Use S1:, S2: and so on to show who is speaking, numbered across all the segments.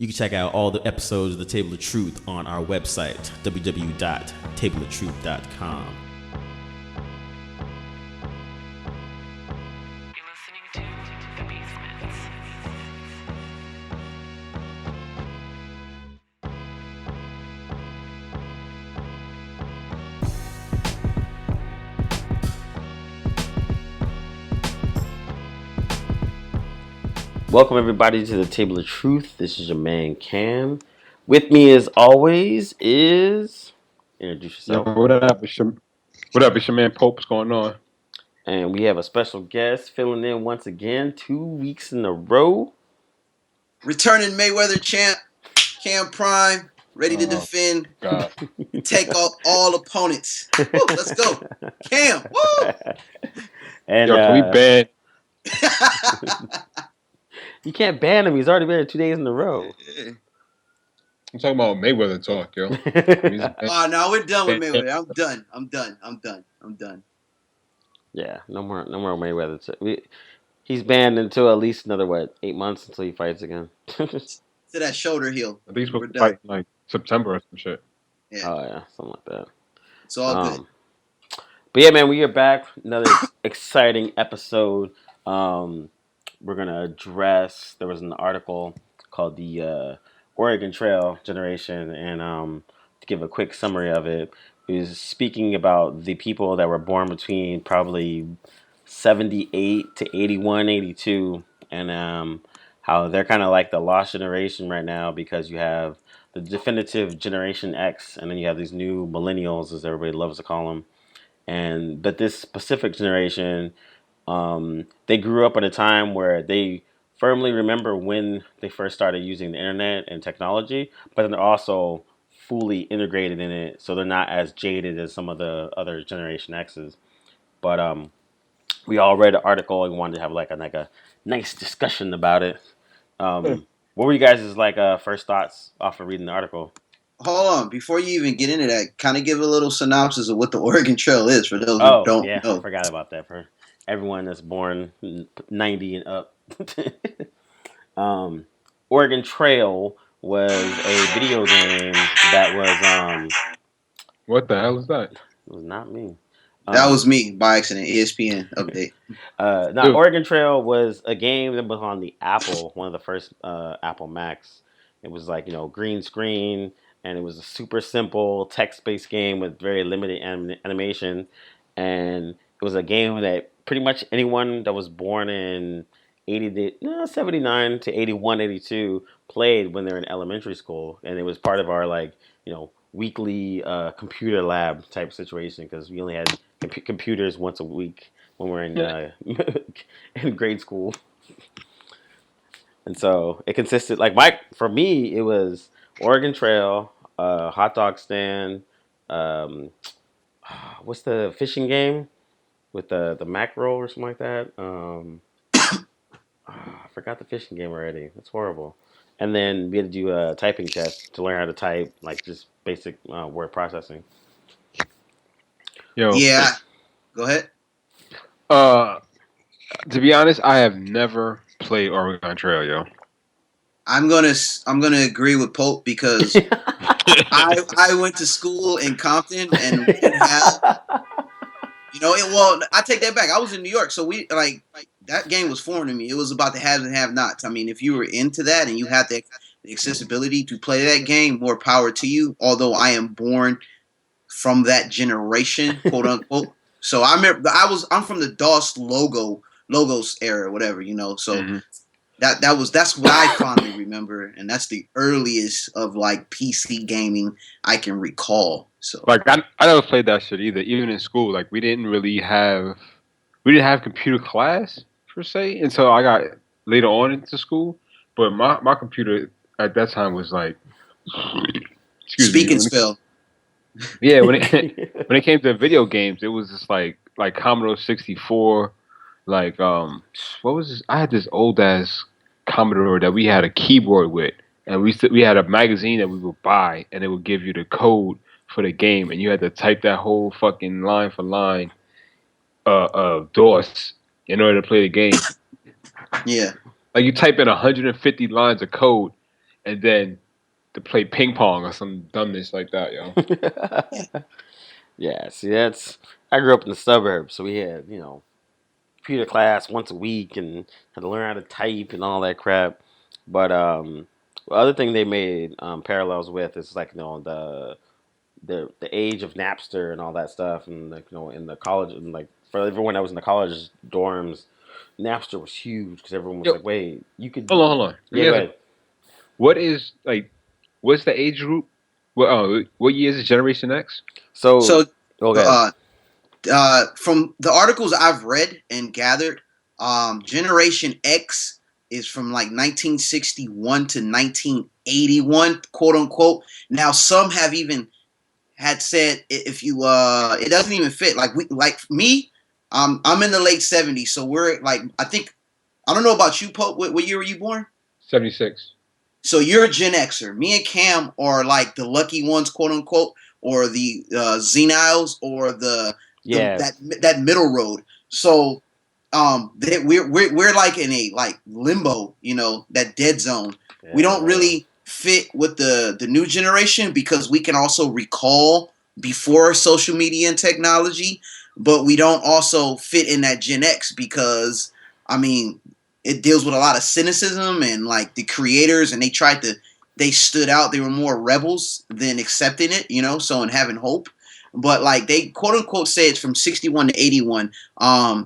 S1: You can check out all the episodes of The Table of Truth on our website, www.tableoftruth.com.
S2: You're listening to The Basements.
S1: Welcome everybody to The Table of Truth. This is your man Cam. With me as always is... Introduce
S3: Yo,
S1: yourself.
S3: what up? It's your man Pope. What's going on?
S1: And we have a special guest filling in once again, 2 weeks in a row.
S4: Returning Mayweather champ, Cam Prime, ready to defend,
S3: God.
S4: take out all opponents. Woo, let's go. Cam, woo!
S1: And
S3: Yo, can we ban?
S1: you can't ban him. He's already been 2 days in a row.
S3: I'm talking about Mayweather talk, yo.
S4: Oh, no, we're done with Mayweather. I'm done.
S1: Yeah, no more Mayweather. He's banned until at least another 8 months until he fights again.
S4: To that shoulder heel.
S3: At least we're
S4: done.
S3: fighting like September or some shit.
S4: Yeah.
S1: Oh yeah, something like that.
S4: It's all good.
S1: But yeah, man, we are back. Another exciting episode. We're gonna address. There was an article called the Oregon Trail Generation, and to give a quick summary of it, it was speaking about the people that were born between probably 78 to 81, 82, and how they're kind of like the lost generation right now because you have the definitive Generation X, and then you have these new Millennials, as everybody loves to call them. But this specific generation, they grew up at a time where they firmly remember when they first started using the internet and technology, but then they're also fully integrated in it, so they're not as jaded as some of the other Generation X's. But we all read the article and wanted to have like a nice discussion about it. What were you guys' first thoughts off of reading the article?
S4: Hold on. Before you even get into that, kind of give a little synopsis of what the Oregon Trail is for those who don't know.
S1: I forgot about that for everyone that's born 90 and up. Oregon Trail was a video game that was
S3: What the hell is that?
S1: It was not me.
S4: That was me by accident. ESPN update.
S1: Oregon Trail was a game that was on the Apple, one of the first Apple Macs. It was green screen, and it was a super simple text-based game with very limited animation. And it was a game that pretty much anyone that was born in 79 to 81, 82 played when they were in elementary school. And it was part of our weekly computer lab type situation because we only had computers once a week when we're in in grade school. And so it consisted for me it was Oregon Trail, hot dog stand, what's the fishing game with the mackerel or something like that? I forgot the fishing game already. That's horrible. And then we had to do a typing test to learn how to type, just basic word processing.
S3: Yo.
S4: Yeah. Go ahead.
S3: To be honest, I have never played Oregon Trail, yo.
S4: I'm gonna agree with Pope because I went to school in Compton and we didn't have, I take that back. I was in New York, so we that game was foreign to me. It was about the haves and have-nots. I mean, if you were into that and you had the accessibility to play that game, more power to you. Although I am born from that generation, quote unquote. So I remember I'm from the DOS logos era, whatever, So. Mm-hmm. That's what I fondly remember, and that's the earliest of PC gaming I can recall. So
S3: I never played that shit either. Even in school, we didn't have computer class per se until I got later on into school. But my computer at that time was
S4: speak and spell.
S3: Yeah, when it came to video games, it was just like Commodore 64. What was this? I had this old ass Commodore that we had a keyboard with, and we had a magazine that we would buy, and it would give you the code for the game, and you had to type that whole fucking line for line DOS in order to play the game.
S4: Yeah.
S3: You type in 150 lines of code, and then to play ping pong or some dumbness like that, yo.
S1: Yeah, see, I grew up in the suburbs, so we had, computer class once a week and had to learn how to type and all that crap. But the other thing they made parallels with is like, the age of Napster and all that stuff, and like, in the college, and like for everyone that was in the college dorms, Napster was huge because everyone was
S3: Yo,
S1: like, "Wait, you could."
S3: hold on.
S1: Yeah, go ahead.
S3: What is like? What's the age group? What year is it? Generation X?
S1: So,
S4: So,
S1: okay,
S4: from the articles I've read and gathered, Generation X is from like 1961 to 1981, quote unquote. Now, some have even had said if you it doesn't even fit. Like me, I'm in the late 70s, so we're like I don't know about you, Pope. What year were you born?
S3: 76.
S4: So you're a Gen Xer. Me and Cam are like the lucky ones, quote unquote, or the Xenials, or
S1: yeah,
S4: that middle road. So we're like in a like limbo, that dead zone. We don't
S1: yeah,
S4: really fit with the new generation because we can also recall before social media and technology, but we don't also fit in that Gen X because I mean it deals with a lot of cynicism and like the creators, and they stood out. They were more rebels than accepting it, so and having hope. But like they quote unquote say it's from 61 to 81.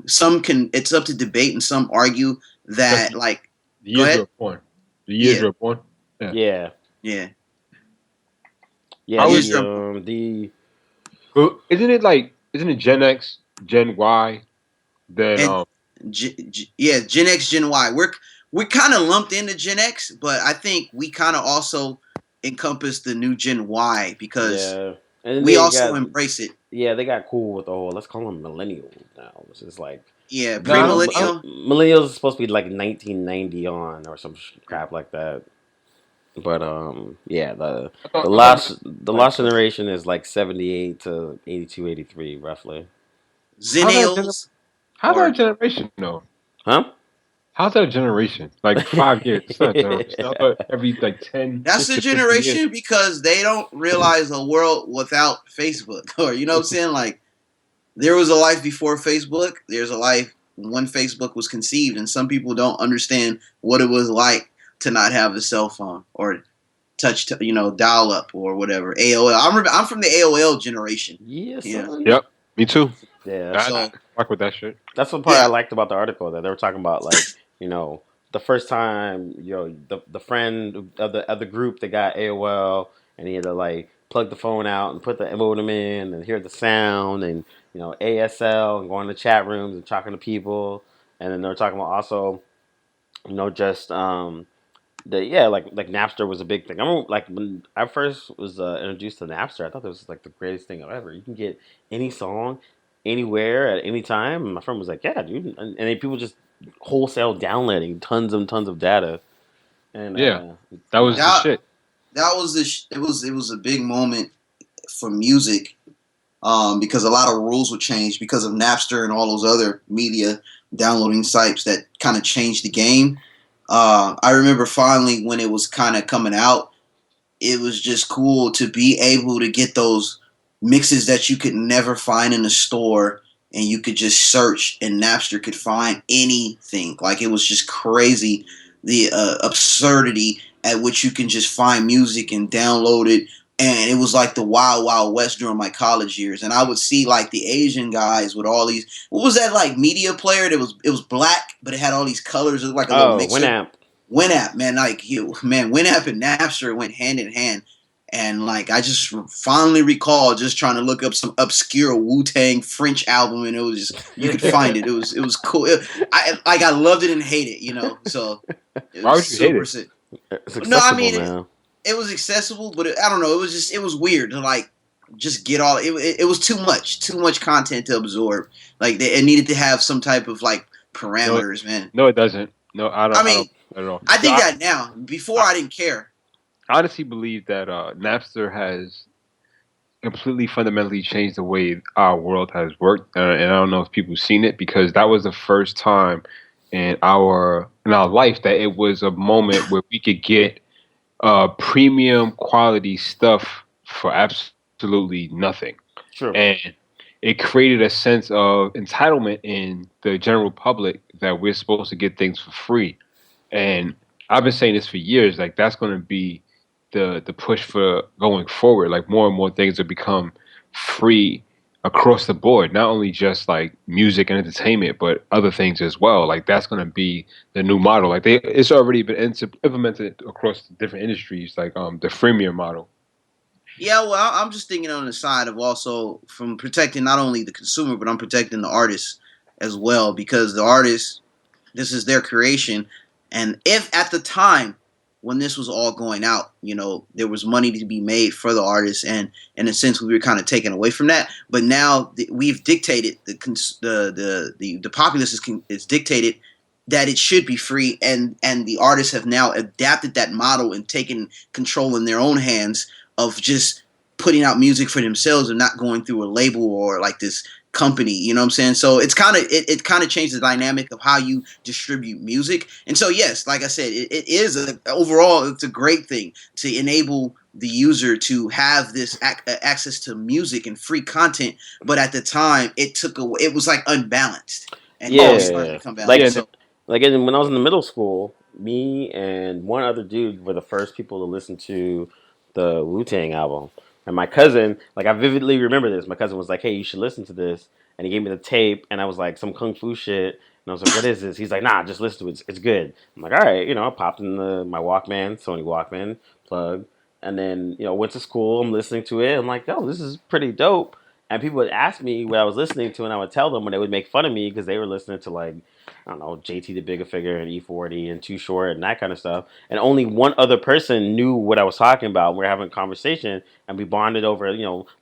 S4: It's up to debate, and some argue that
S3: That's
S4: like
S3: the
S4: go
S3: years you
S4: ahead.
S3: were born. The years
S4: Yeah.
S3: you were born.
S1: yeah,
S4: Yeah.
S1: yeah.
S3: I was.
S4: Years
S1: The
S4: are
S3: Isn't it Gen X, Gen Y? Then
S4: and Gen X, Gen Y. We're kind of lumped into Gen X, but I think we kind of also encompass the new Gen Y because
S1: yeah, and then
S4: we
S1: they
S4: also
S1: got
S4: embrace it.
S1: yeah, they got cool with the whole, let's call them millennials now, which is like,
S4: Yeah,
S3: no, I don't.
S4: premillennial.
S1: millennials is supposed to be like 1990 on or some crap like that. But yeah,
S3: I thought it
S1: the
S3: was
S1: lost
S3: like
S1: generation is like 78 to 82, 83 roughly.
S3: how's that a
S4: Zennials
S3: how's that a
S4: or
S3: generation though?
S1: Huh?
S3: How's that a generation? Like 5 years. It's not a generation. I thought every like 10
S4: that's the
S3: to 15 years.
S4: generation because they don't realize a world without Facebook, or you know what I'm saying? Like there was a life before Facebook. There's a life when Facebook was conceived, and some people don't understand what it was like to not have a cell phone or dial up or whatever. AOL. I'm from the AOL generation.
S1: Yeah,
S4: Yeah.
S1: son.
S3: Yep. Me too.
S1: Yeah,
S3: I
S4: So
S3: fuck with that shit.
S1: that's the part I
S4: yeah,
S1: liked about the article, that they were talking about, like, the first time, the friend of the group that got AOL, and he had to like plug the phone out and put the modem in and hear the sound, and ASL, and going to chat rooms and talking to people. And then they were talking about also, just like Napster was a big thing. I remember like when I first was introduced to Napster, I thought this was like the greatest thing ever. You can get any song anywhere at any time. And my friend was like, "Yeah, dude," and then people just wholesale downloading tons and tons of data. And
S3: Yeah. That was the
S4: that
S3: shit.
S4: that was it was a big moment for music, because a lot of rules were changed because of Napster and all those other media downloading sites that kind of changed the game. I remember finally when it was kind of coming out, it was just cool to be able to get those mixes that you could never find in the store, and you could just search and Napster could find anything. Like it was just crazy, the absurdity at which you can just find music and download it. And it was like the wild wild west during my college years, and I would see like the Asian guys with all these, what was that like media player that was black but it had all these colors. It was like a little
S1: oh,
S4: mixer.
S1: Winamp.
S4: Winamp, man, Winamp and Napster went hand in hand, and like I just finally recall just trying to look up some obscure Wu-Tang French album, and it was just you could find it. It was cool. I loved it and hated it, So it
S3: Why
S4: was
S3: would you hate it?
S4: super.
S1: It's
S4: No, I
S1: accessible
S4: mean
S1: now.
S4: it was accessible, but I don't know. It was weird to like just get all. It was too much content to absorb. Like it needed to have some type of like
S3: No,
S4: parameters, man.
S3: no, it doesn't. No,
S4: I
S3: I
S4: mean,
S3: don't at all.
S4: I
S3: So
S4: think that now. Before
S3: I
S4: I didn't care.
S3: honestly believe that Napster has completely fundamentally changed the way our world has worked, and I don't know if people have seen it because that was the first time in our life that it was a moment where we could get premium quality stuff for absolutely nothing.
S1: True.
S3: And it created a sense of entitlement in the general public that we're supposed to get things for free. And I've been saying this for years, like that's going to be the push for going forward. Like more and more things will become free across the board, not only just like music and entertainment, but other things as well. Like that's going to be the new model. Like it's already been implemented across different industries, like the freemium model.
S4: Yeah, well, I'm just thinking on the side of also from protecting not only the consumer, but I'm protecting the artist as well, because the artist, this is their creation. And if at the time when this was all going out, there was money to be made for the artists, and in a sense we were kind of taken away from that. But now we've dictated the populace is dictated that it should be free, and the artists have now adapted that model and taken control in their own hands of just putting out music for themselves and not going through a label or like this company, you know what I'm saying? So it's kind of it kind of changed the dynamic of how you distribute music. And so yes, like I said, it is overall it's a great thing to enable the user to have this access to music and free content. But at the time, it was like unbalanced, and now it's starting
S1: Yeah,
S4: to come back.
S1: like
S4: So
S1: when I was in the middle school, me and one other dude were the first people to listen to the Wu Tang album. And my cousin, like I vividly remember this. My cousin was like, "Hey, you should listen to this," and he gave me the tape, and I was like, "Some kung fu shit," and I was like, "What is this?" He's like, "Nah, just listen to it. It's good." I'm like, "All right," I popped in my Walkman, Sony Walkman, plug, and then went to school. I'm listening to it. I'm like, "Yo, this is pretty dope." And people would ask me what I was listening to, and I would tell them, and they would make fun of me because they were listening to like I don't know, JT the Bigger Figure and E40 and Too Short and that kind of stuff. And only one other person knew what I was talking about. We were having a conversation and we bonded over,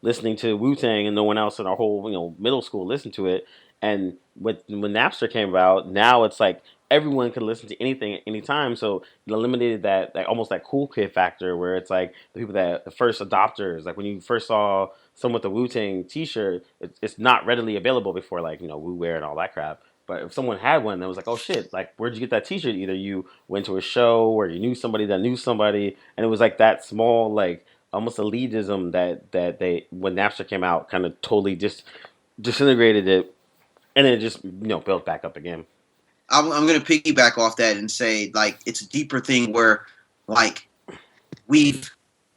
S1: listening to Wu Tang, and no one else in our whole, middle school listened to it. And when Napster came about, now it's like everyone can listen to anything at any time. So it eliminated that like almost that cool kid factor where it's like the people that the first adopters, like when you first saw someone with a Wu Tang T-shirt, it's not readily available before like Wu Wear and all that crap. But if someone had one, that was like, oh shit, like where'd you get that T-shirt? Either you went to a show or you knew somebody that knew somebody, and it was like that small, like almost elitism that they when Napster came out, kind of totally just disintegrated it, and then it just built back up again.
S4: I'm gonna piggyback off that and say like it's a deeper thing where like we've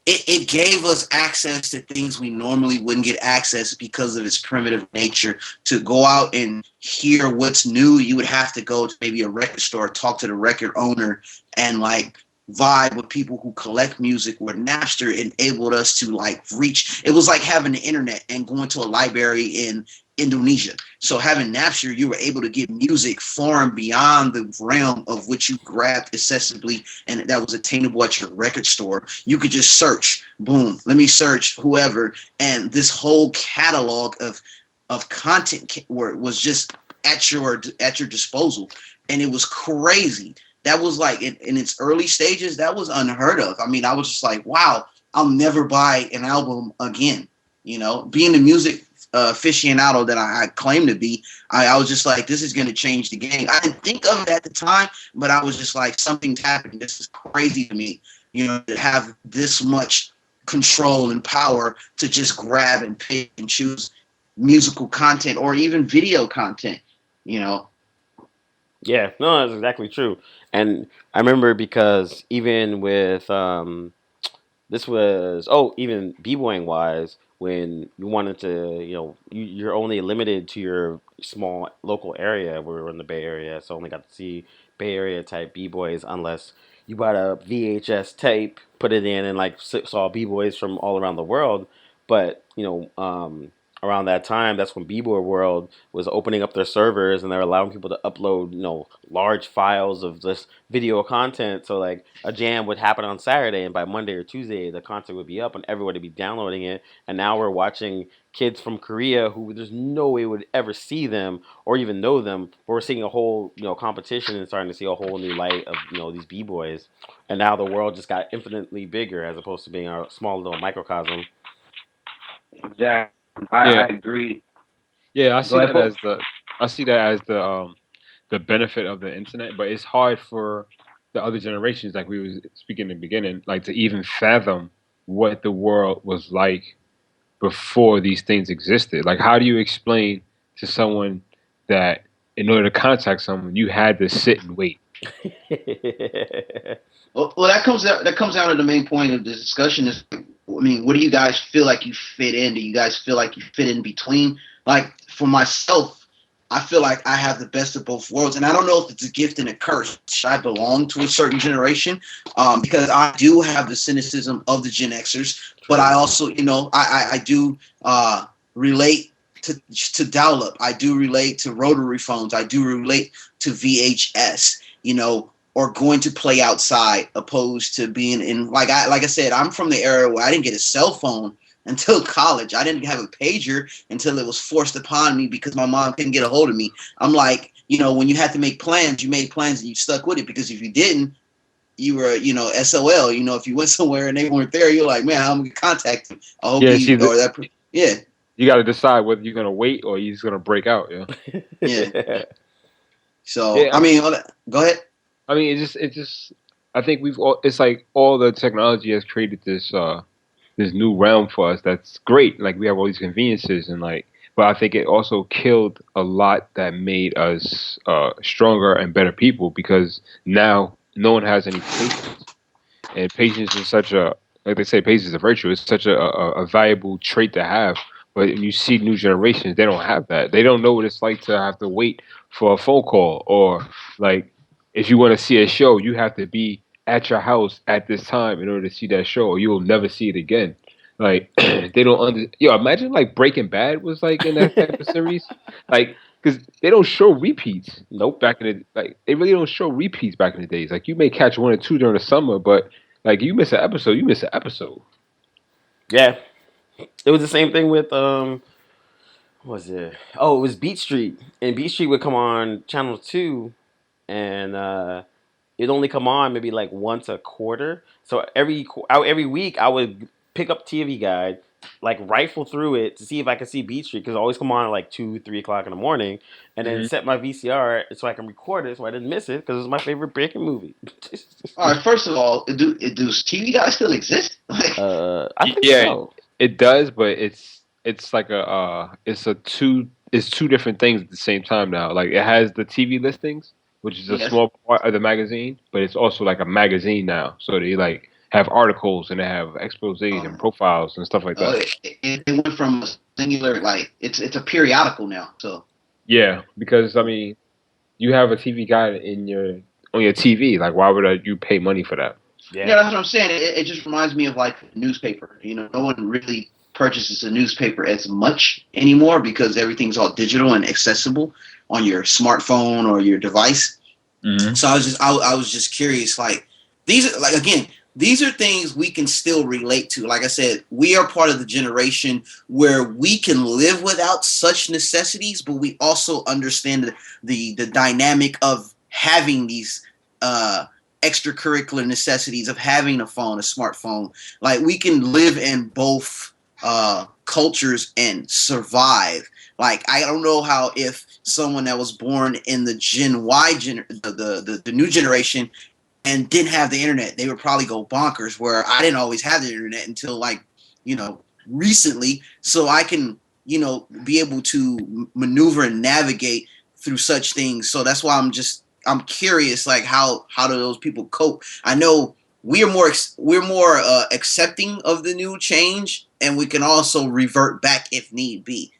S4: it gave us access to things we normally wouldn't get access because of its primitive nature. To go out and hear what's new, you would have to go to maybe a record store, talk to the record owner, and like vibe with people who collect music. Where Napster enabled us to like reach. It was like having the internet and going to a library in Indonesia. So having Napster, you were able to get music far and beyond the realm of which you grabbed accessibly, and that was attainable at your record store. You could just search, boom, let me search whoever, and this whole catalog of content was just at your disposal, and it was crazy. That was like in its early stages, that was unheard of. I mean, I was just like, wow, I'll never buy an album again. Being the music aficionado that I claim to be, I was just like, this is going to change the game. I didn't think of it at the time, but I was just like, something's happening. This is crazy to me, to have this much control and power to just grab and pick and choose musical content or even video content.
S1: Yeah, no, that's exactly true. And I remember because even with this was even b-boying wise, when you wanted to you're only limited to your small local area. We were in the Bay Area, so only got to see Bay Area type b-boys unless you bought a VHS tape, put it in, and like saw b-boys from all around the world. But around that time, that's when b-boy world was opening up their servers and they're allowing people to upload large files of this video content. So like a jam would happen on Saturday, and by Monday or Tuesday, the content would be up and everybody would be downloading it. And now we're watching kids from Korea who there's no way would ever see them or even know them. But we're seeing a whole competition and starting to see a whole new light of these b-boys. And now the world just got infinitely bigger as opposed to being a small little microcosm.
S5: Exactly.
S3: Yeah.
S5: I agree.
S3: Yeah,
S5: Go ahead,
S3: I see that as the benefit of the internet, but it's hard for the other generations, like we was speaking in the beginning, like to even fathom what the world was like before these things existed. Like, how do you explain to someone that in order to contact someone, you had to sit and wait?
S4: Well, that comes down to the main point of the discussion is, I mean, what do you guys feel like you fit in? Do you guys feel like you fit in between? Like for myself, I feel like I have the best of both worlds, and I don't know if it's a gift and a curse. I belong to a certain generation because I do have the cynicism of the Gen Xers, but I also, I do relate to dial-up. I do relate to rotary phones. I do relate to VHS. Or going to play outside, opposed to being in like I said, I'm from the era where I didn't get a cell phone until college. I didn't have a pager until it was forced upon me because my mom couldn't get a hold of me. I'm like, when you had to make plans, you made plans and you stuck with it, because if you didn't, you were, SOL. If you went somewhere and they weren't there, you're like, man, I'm gonna contact them. I hope yeah.
S3: You got to decide whether you're gonna wait or you're just gonna break out.
S4: Yeah. So
S3: Yeah.
S4: I mean, go ahead.
S3: I mean, it just. I think it's like all the technology has created this this new realm for us. That's great. Like we have all these conveniences but I think it also killed a lot that made us stronger and better people, because now no one has any patience, and patience is such a, like they say, patience is a virtue. It's such a valuable trait to have. But when you see new generations, they don't have that. They don't know what it's like to have to wait for a phone call, or like, if you want to see a show, you have to be at your house at this time in order to see that show, or you will never see it again. Like they don't imagine like Breaking Bad was like in that type of series, like, because they don't show repeats.
S1: Nope.
S3: Back in they really don't show repeats back in the days. Like you may catch one or two during the summer, but like you miss an episode, you miss an episode.
S1: Yeah, it was the same thing with what was it? Oh, it was Beat Street, and Beat Street would come on Channel 2, and it'd only come on maybe like once a quarter. So every week I would pick up TV Guide, like rifle through it to see if I could see Beat Street, because it always come on at like 2, 3 o'clock in the morning, and then set my VCR so I can record it so I didn't miss it, because it's my favorite breaking movie.
S4: All right, first of all, does TV Guide still exist?
S1: I think so.
S3: It does, but it's like it's two different things at the same time now. Like it has the TV listings, which is a small part of the magazine, but it's also like a magazine now. So they like have articles and they have exposés and profiles and stuff like that.
S4: It went from a singular, like it's a periodical now. So
S3: yeah, because I mean, you have a TV Guide on your TV. Like, why would you pay money for that?
S4: Yeah, that's what I'm saying. It just reminds me of like a newspaper. No one really purchases a newspaper as much anymore because everything's all digital and accessible on your smartphone or your device. Mm-hmm. So I was just curious. Like these are things we can still relate to. Like I said, we are part of the generation where we can live without such necessities, but we also understand the dynamic of having these extracurricular necessities of having a phone, a smartphone. Like we can live in both cultures and survive. Like I don't know how if someone that was born in the Gen Y the new generation and didn't have the internet, they would probably go bonkers. Where I didn't always have the internet until recently, so I can be able to maneuver and navigate through such things. So that's why I'm curious, like how do those people cope? I know we're more accepting of the new change, and we can also revert back if need be.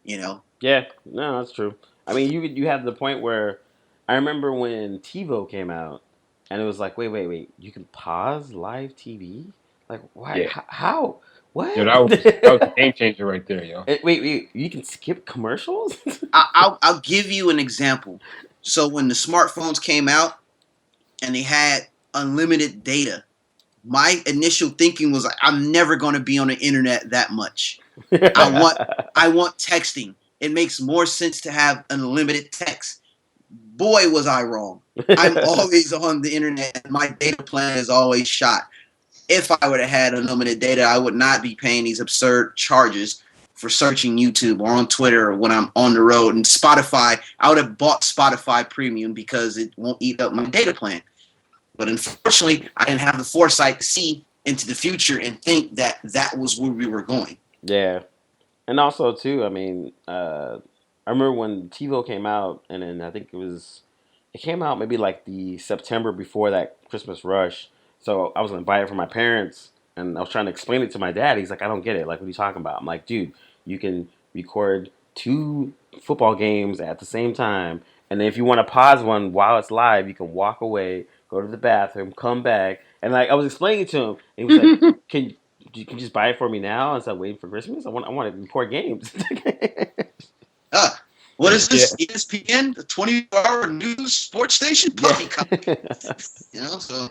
S1: Yeah, no, that's true. I mean, you have the point where I remember when TiVo came out, and it was like, wait, you can pause live TV? Like, why?
S3: Yeah.
S1: How? What?
S3: Yo, that was a game changer right there, yo.
S1: Wait, you can skip commercials?
S4: I'll give you an example. So when the smartphones came out and they had unlimited data, my initial thinking was like, I'm never going to be on the internet that much. I want texting. It makes more sense to have unlimited text. Boy, was I wrong. I'm always on the internet, and my data plan is always shot. If I would have had unlimited data, I would not be paying these absurd charges for searching YouTube or on Twitter or when I'm on the road. And Spotify, I would have bought Spotify Premium because it won't eat up my data plan. But unfortunately, I didn't have the foresight to see into the future and think that that was where we were going.
S1: Yeah. And also too, I mean, I remember when TiVo came out, and then I think it came out maybe like the September before that Christmas rush. So I was invited from my parents, and I was trying to explain it to my dad. He's like, I don't get it. Like, what are you talking about? I'm like, dude, you can record two football games at the same time, and then if you want to pause one while it's live, you can walk away, go to the bathroom, come back, and like I was explaining to him, and he was like, can you can just buy it for me now instead of waiting for Christmas. I want to record games.
S4: Uh, what is
S3: Yeah.
S4: this? ESPN, the 24-hour news sports station? Puppy cup. So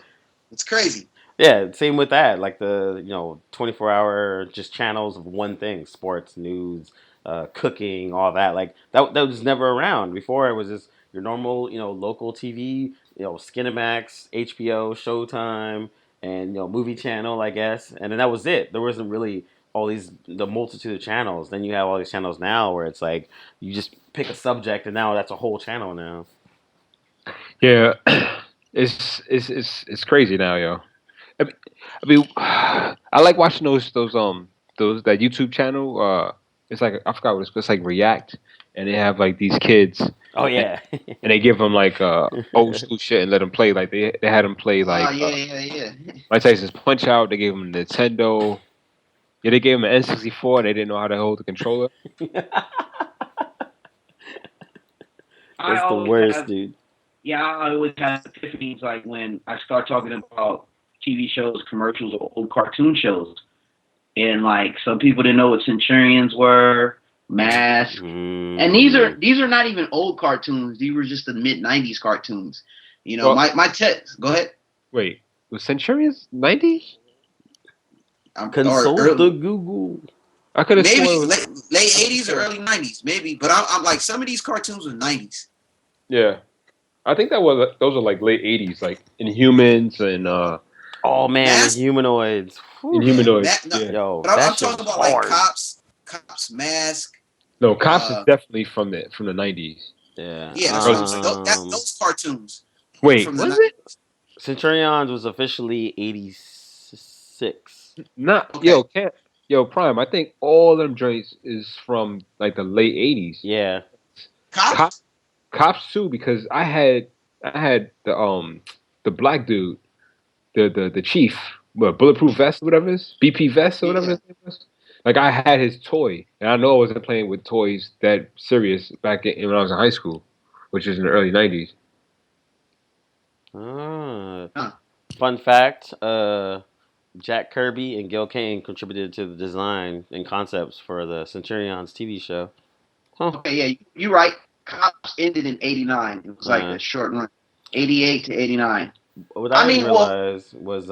S4: it's crazy.
S1: Yeah, same with that. Like the 24-hour just channels of one thing: sports, news, cooking, all that. Like that was never around before. It was just your normal local TV, Skinemax, HBO, Showtime, and movie channel, I guess. And then that was it. There wasn't really the multitude of channels. Then you have all these channels now where it's like you just pick a subject and now that's a whole channel now.
S3: Yeah, it's crazy now, yo. I mean, I like watching those that YouTube channel. It's like I forgot what it's like React, and they have like these kids,
S1: Oh
S3: and,
S1: yeah.
S3: and they give them like old school shit and let them play. Like they had them play like
S4: yeah.
S3: Mike Tyson's Punch Out. They gave them Nintendo. Yeah, they gave them an N64, and they didn't know how to hold the controller.
S5: I
S1: That's the
S5: always
S1: worst,
S5: have,
S1: dude.
S5: yeah, I always have epiphanies like when I start talking about TV shows, commercials, or old cartoon shows, and like some people didn't know what Centurions were, Mask, and these are not even old cartoons. These were just the mid-90s cartoons.
S3: Well,
S4: my text. Go ahead.
S3: Wait, was Centurions 90s?
S1: Consult
S4: Or
S1: the Google.
S3: I could have
S4: maybe
S3: sworn.
S4: late 80s or early 90s, maybe. But I'm like some of these cartoons were 90s.
S3: Yeah, I think those are like late 80s, like Inhumans and
S1: Oh man,
S4: Mask?
S1: the humanoids. Whew.
S3: Inhumanoids.
S4: No,
S3: Yeah.
S1: Yo,
S4: but I'm
S1: that shit
S4: talking
S1: was
S4: about like
S1: hard.
S4: cops, Mask.
S3: No, Cops is definitely from the 90s.
S1: Yeah.
S4: Yeah, that's what I'm saying. Those cartoons.
S3: Wait,
S4: from the
S3: was it?
S1: Centurions was officially 86.
S3: Not
S4: Okay.
S3: yo Prime. I think all them joints is from like the late 80s.
S1: Yeah.
S4: Cops.
S3: Cops too, because I had the black dude, the chief, what, bulletproof vest, or whatever it is, BP vest or whatever his name was. Like I had his toy, and I know I wasn't playing with toys that serious back when I was in high school, which is in the early 90s.
S1: Fun fact: Jack Kirby and Gil Kane contributed to the design and concepts for the Centurions TV show. Huh.
S4: Okay, yeah, you're right. Cops ended in '89. It was like a short run, '88 to '89.
S1: What I didn't realize was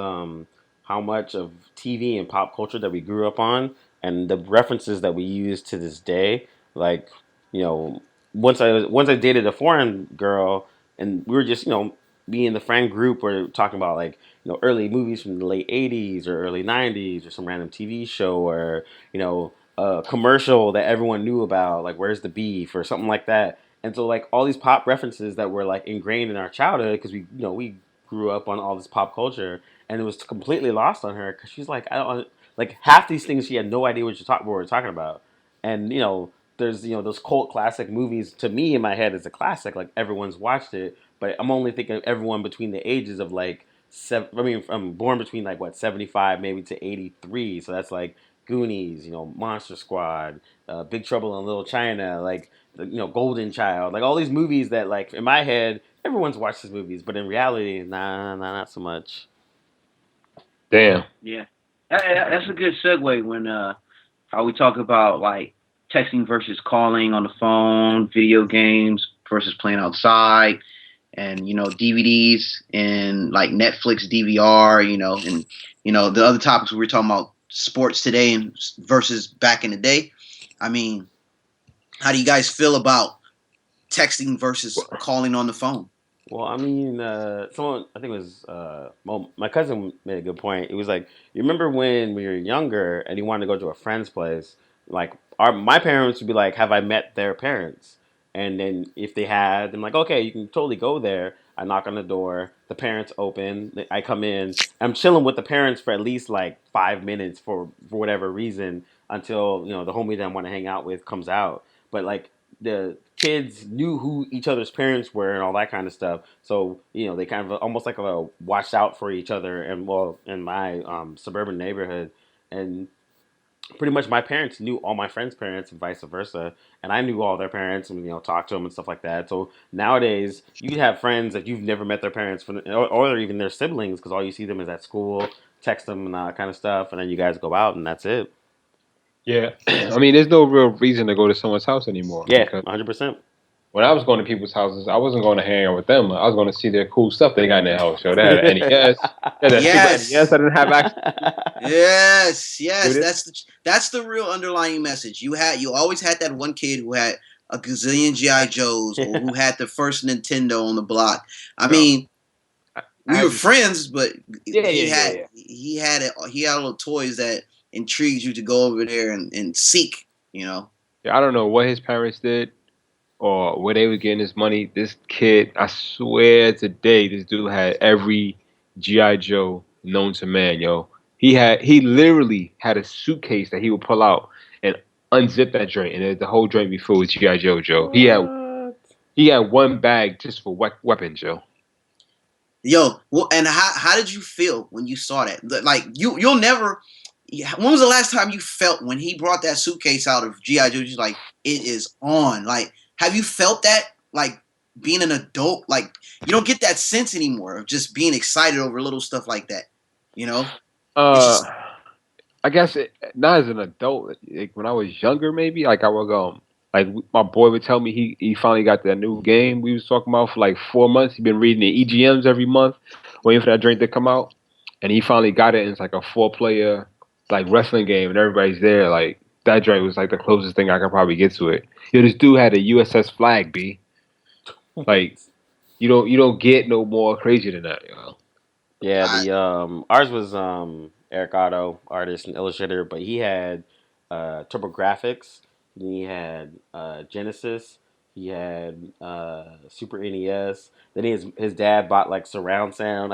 S1: how much of TV and pop culture that we grew up on, and the references that we use to this day. Like, once I dated a foreign girl, and we were just me and the friend group were talking about like early movies from the late '80s or early '90s or some random TV show or a commercial that everyone knew about, like Where's the Beef or something like that. And so like all these pop references that were like ingrained in our childhood because we grew up on all this pop culture, and it was completely lost on her because she's like, I don't like half these things she had no idea what we're talking about. And there's those cult classic movies to me in my head is a classic, like everyone's watched it, but I'm only thinking of everyone between the ages of like I'm born between like what 75 maybe to 83, so that's like Goonies, Monster Squad, Big Trouble in Little China, like Golden Child, like all these movies that like in my head everyone's watched these movies, but in reality, nah, not so much.
S3: Damn.
S5: Yeah, that's a good segue when how we talk about like texting versus calling on the phone, video games versus playing outside, and DVDs and like Netflix DVR, and the other topics we were talking about sports today and versus back in the day. I mean, how do you guys feel about texting versus calling on the phone?
S1: Well, I mean, someone I think it was my cousin made a good point. It was like you remember when we were younger and you wanted to go to a friend's place, like my parents would be like, "Have I met their parents?" And then if they had, I'm like, "Okay, you can totally go there." I knock on the door. The parents open. I come in. I'm chilling with the parents for at least like 5 minutes for whatever reason until the homie that I want to hang out with comes out. But like the kids knew who each other's parents were and all that kind of stuff. So they kind of almost like watched out for each other. And well, in my suburban neighborhood, and pretty much my parents knew all my friends' parents and vice versa, and I knew all their parents and talked to them and stuff like that. So nowadays, you can have friends that you've never met their parents or even their siblings because all you see them is at school, text them and that kind of stuff, and then you guys go out and that's it.
S3: Yeah, I mean, there's no real reason to go to someone's house anymore.
S1: Yeah,
S3: Because
S1: 100%.
S3: when I was going to people's houses, I wasn't going to hang out with them. I was going to see their cool stuff they got in their house. Yo, they had an NES. They had a
S4: Yes.
S3: Super NES I didn't have access to.
S4: Yes. That's the real underlying message. You always had that one kid who had a gazillion GI Joes or who had the first Nintendo on the block. I mean, we were friends, but he had little toys that intrigued you to go over there and seek.
S3: Yeah, I don't know what his parents did or where they were getting his money. This kid, I swear today, this dude had every GI Joe known to man. Yo, he literally had a suitcase that he would pull out and unzip that joint, and the whole joint be filled with GI Joe. Joe, he had one bag just for weapons, Joe.
S4: Yo, well, and how did you feel when you saw that? Like you'll never. When was the last time you felt when he brought that suitcase out of GI Joe? Just like it is on. Like, have you felt that? Like being an adult, like you don't get that sense anymore of just being excited over little stuff like that.
S3: I guess not as an adult. Like when I was younger, maybe like I would like my boy would tell me he finally got that new game we was talking about for like 4 months. He'd been reading the EGMs every month, waiting for that drink to come out, and he finally got it. And it's like a 4-player like wrestling game, and everybody's there. Like that drink was like the closest thing I could probably get to it. Yo, this dude had a USS flag, B. Like you don't get no more crazy than that, yo.
S1: Yeah, the ours was Eric Otto, artist and illustrator, but he had TurboGrafx, and he had Genesis, he had Super NES. Then his dad bought like surround sound.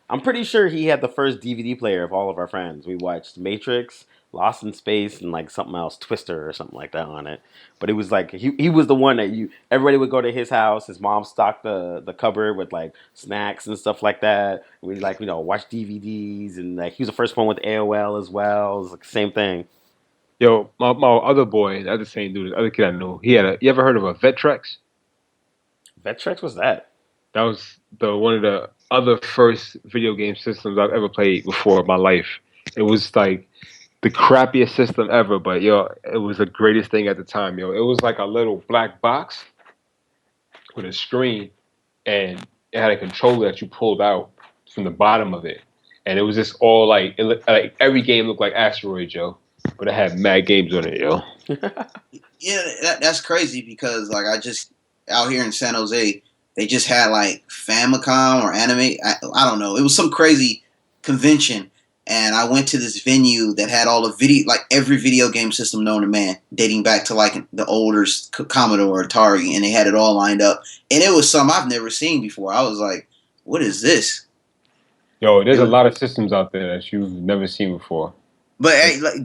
S1: I'm pretty sure he had the first DVD player of all of our friends. We watched Matrix, Lost in Space, and like something else, Twister or something like that on it. But it was like he was the one that everybody would go to his house. His mom stocked the cupboard with like snacks and stuff like that. We like watch DVDs, and like he was the first one with AOL as well. It was like the same thing.
S3: Yo, my other boy, the other same dude, the other kid I knew, you ever heard of a Vectrex?
S1: Vectrex, what's that?
S3: That was one of the other first video game systems I've ever played before in my life. It was like the crappiest system ever, but yo, it was the greatest thing at the time, yo. It was like a little black box with a screen, and it had a controller that you pulled out from the bottom of it, and it was just all like like every game looked like Asteroid, yo. But it had mad games on it, yo.
S4: Yeah, that's crazy because like I just out here in San Jose, they just had like Famicom or Anime. I don't know. It was some crazy convention, and I went to this venue that had all the every video game system known to man, dating back to like the older Commodore or Atari, and they had it all lined up, and it was something I've never seen before. I was like, "What is this?"
S3: Yo, there's a lot of systems out there that you've never seen before.
S4: But hey, like,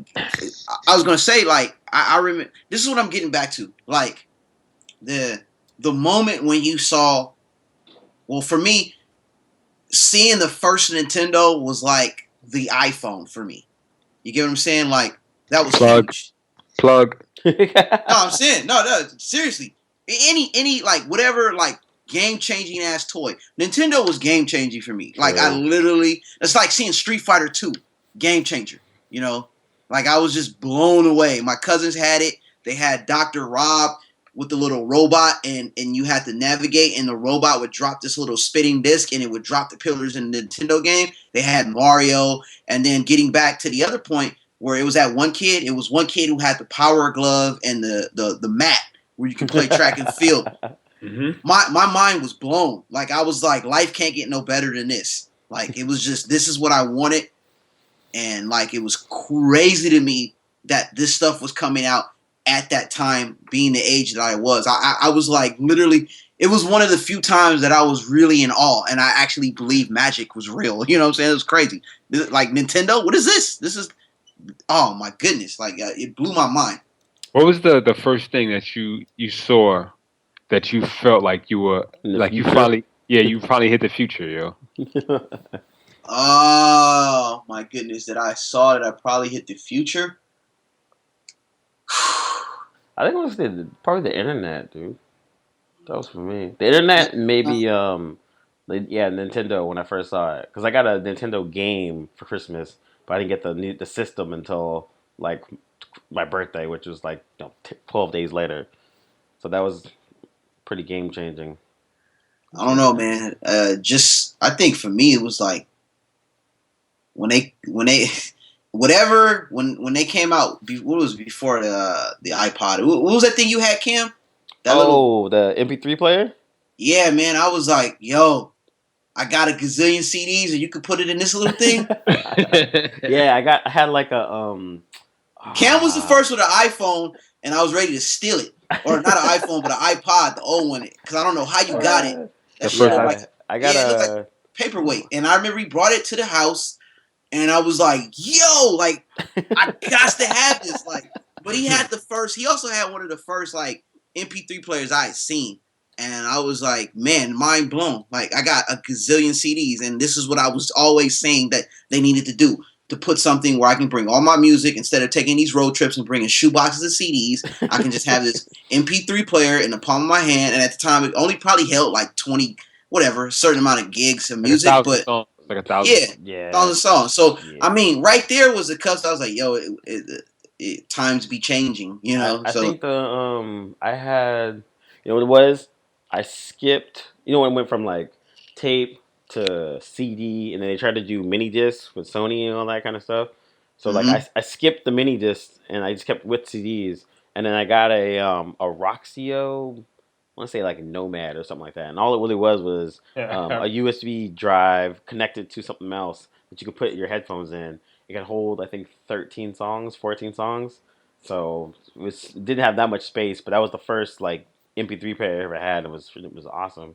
S4: I was gonna say, like, I remember. This is what I'm getting back to. Like, the moment when you saw, well, for me, seeing the first Nintendo was like the iPhone for me. You get what I'm saying? Like, that was huge.
S3: Plug.
S4: No, I'm saying no, seriously. Any like whatever like game changing ass toy. Nintendo was game changing for me. Like I literally, it's like seeing Street Fighter 2, game changer. Like I was just blown away. My cousins had it. They had Dr. Rob with the little robot, and you had to navigate, and the robot would drop this little spitting disc, and it would drop the pillars in the Nintendo game. They had Mario, and then getting back to the other point where it was that one kid. It was one kid who had the power glove and the mat where you can play track and field. Mm-hmm. My mind was blown. Like I was like, life can't get no better than this. Like it was just, this is what I wanted. And like it was crazy to me that this stuff was coming out at that time, being the age that I was. I was like literally it was one of the few times that I was really in awe, and I actually believed magic was real. You know what I'm saying? It was crazy. Like Nintendo, what is this? This is, oh my goodness! Like it blew my mind.
S3: What was the first thing that you saw that you felt like you were
S1: In the
S3: like you
S1: future.
S3: finally you finally hit the future, yo?
S4: Oh my goodness! That I saw that I probably hit the future.
S1: I think it was probably the internet, dude. That was for me. The internet, maybe yeah, Nintendo when I first saw it, because I got a Nintendo game for Christmas, but I didn't get the system until like my birthday, which was like 12 days later. So that was pretty game changing.
S4: I don't know, man. Just I think for me it was like when they whatever when they came out. What was before the iPod? What was that thing you had, Cam? That little,
S1: Oh, the MP3 player.
S4: yeah, man. I was like, yo, I got a gazillion CDs, and you could put it in this little thing.
S1: Yeah, I had like a
S4: Cam was the first with an iPhone, and I was ready to steal it, or not an iPhone, but an iPod, the old one, because I don't know how you got it. That
S3: The
S4: shit
S3: first
S4: looked like
S1: I got
S4: it looked like
S1: a
S4: paperweight, and I remember he brought it to the house, and I was like, yo, like I got to have this, like. But he had the first. He also had one of the first like MP3 players I had seen, and I was like, man, mind blown. Like I got a gazillion CDs, and this is what I was always saying that they needed to do. To put something where I can bring all my music instead of taking these road trips and bringing shoe boxes of CDs. I can just have this MP3 player in the palm of my hand, and at the time it only probably held like 20, whatever, a certain amount of gigs of music,
S3: like
S4: but
S3: songs, like 1,000.
S4: yeah,
S1: yeah.
S4: 1,000 songs. So
S1: Yeah.
S4: I mean, right there was the cusp. I was like, yo, times be changing, you know.
S1: I
S4: So
S1: think I had what it was. I skipped when it went from like tape to CD, and then they tried to do mini discs with Sony and all that kind of stuff. So like
S4: mhm.
S1: I skipped the mini discs and I just kept with CDs, and then I got a Roxio. I want to say like Nomad or something like that, and all it really was a USB drive connected to something else that you could put your headphones in. It could hold I think 13 songs, 14 songs. So it didn't have that much space, but that was the first like MP3 player I ever had. It was awesome.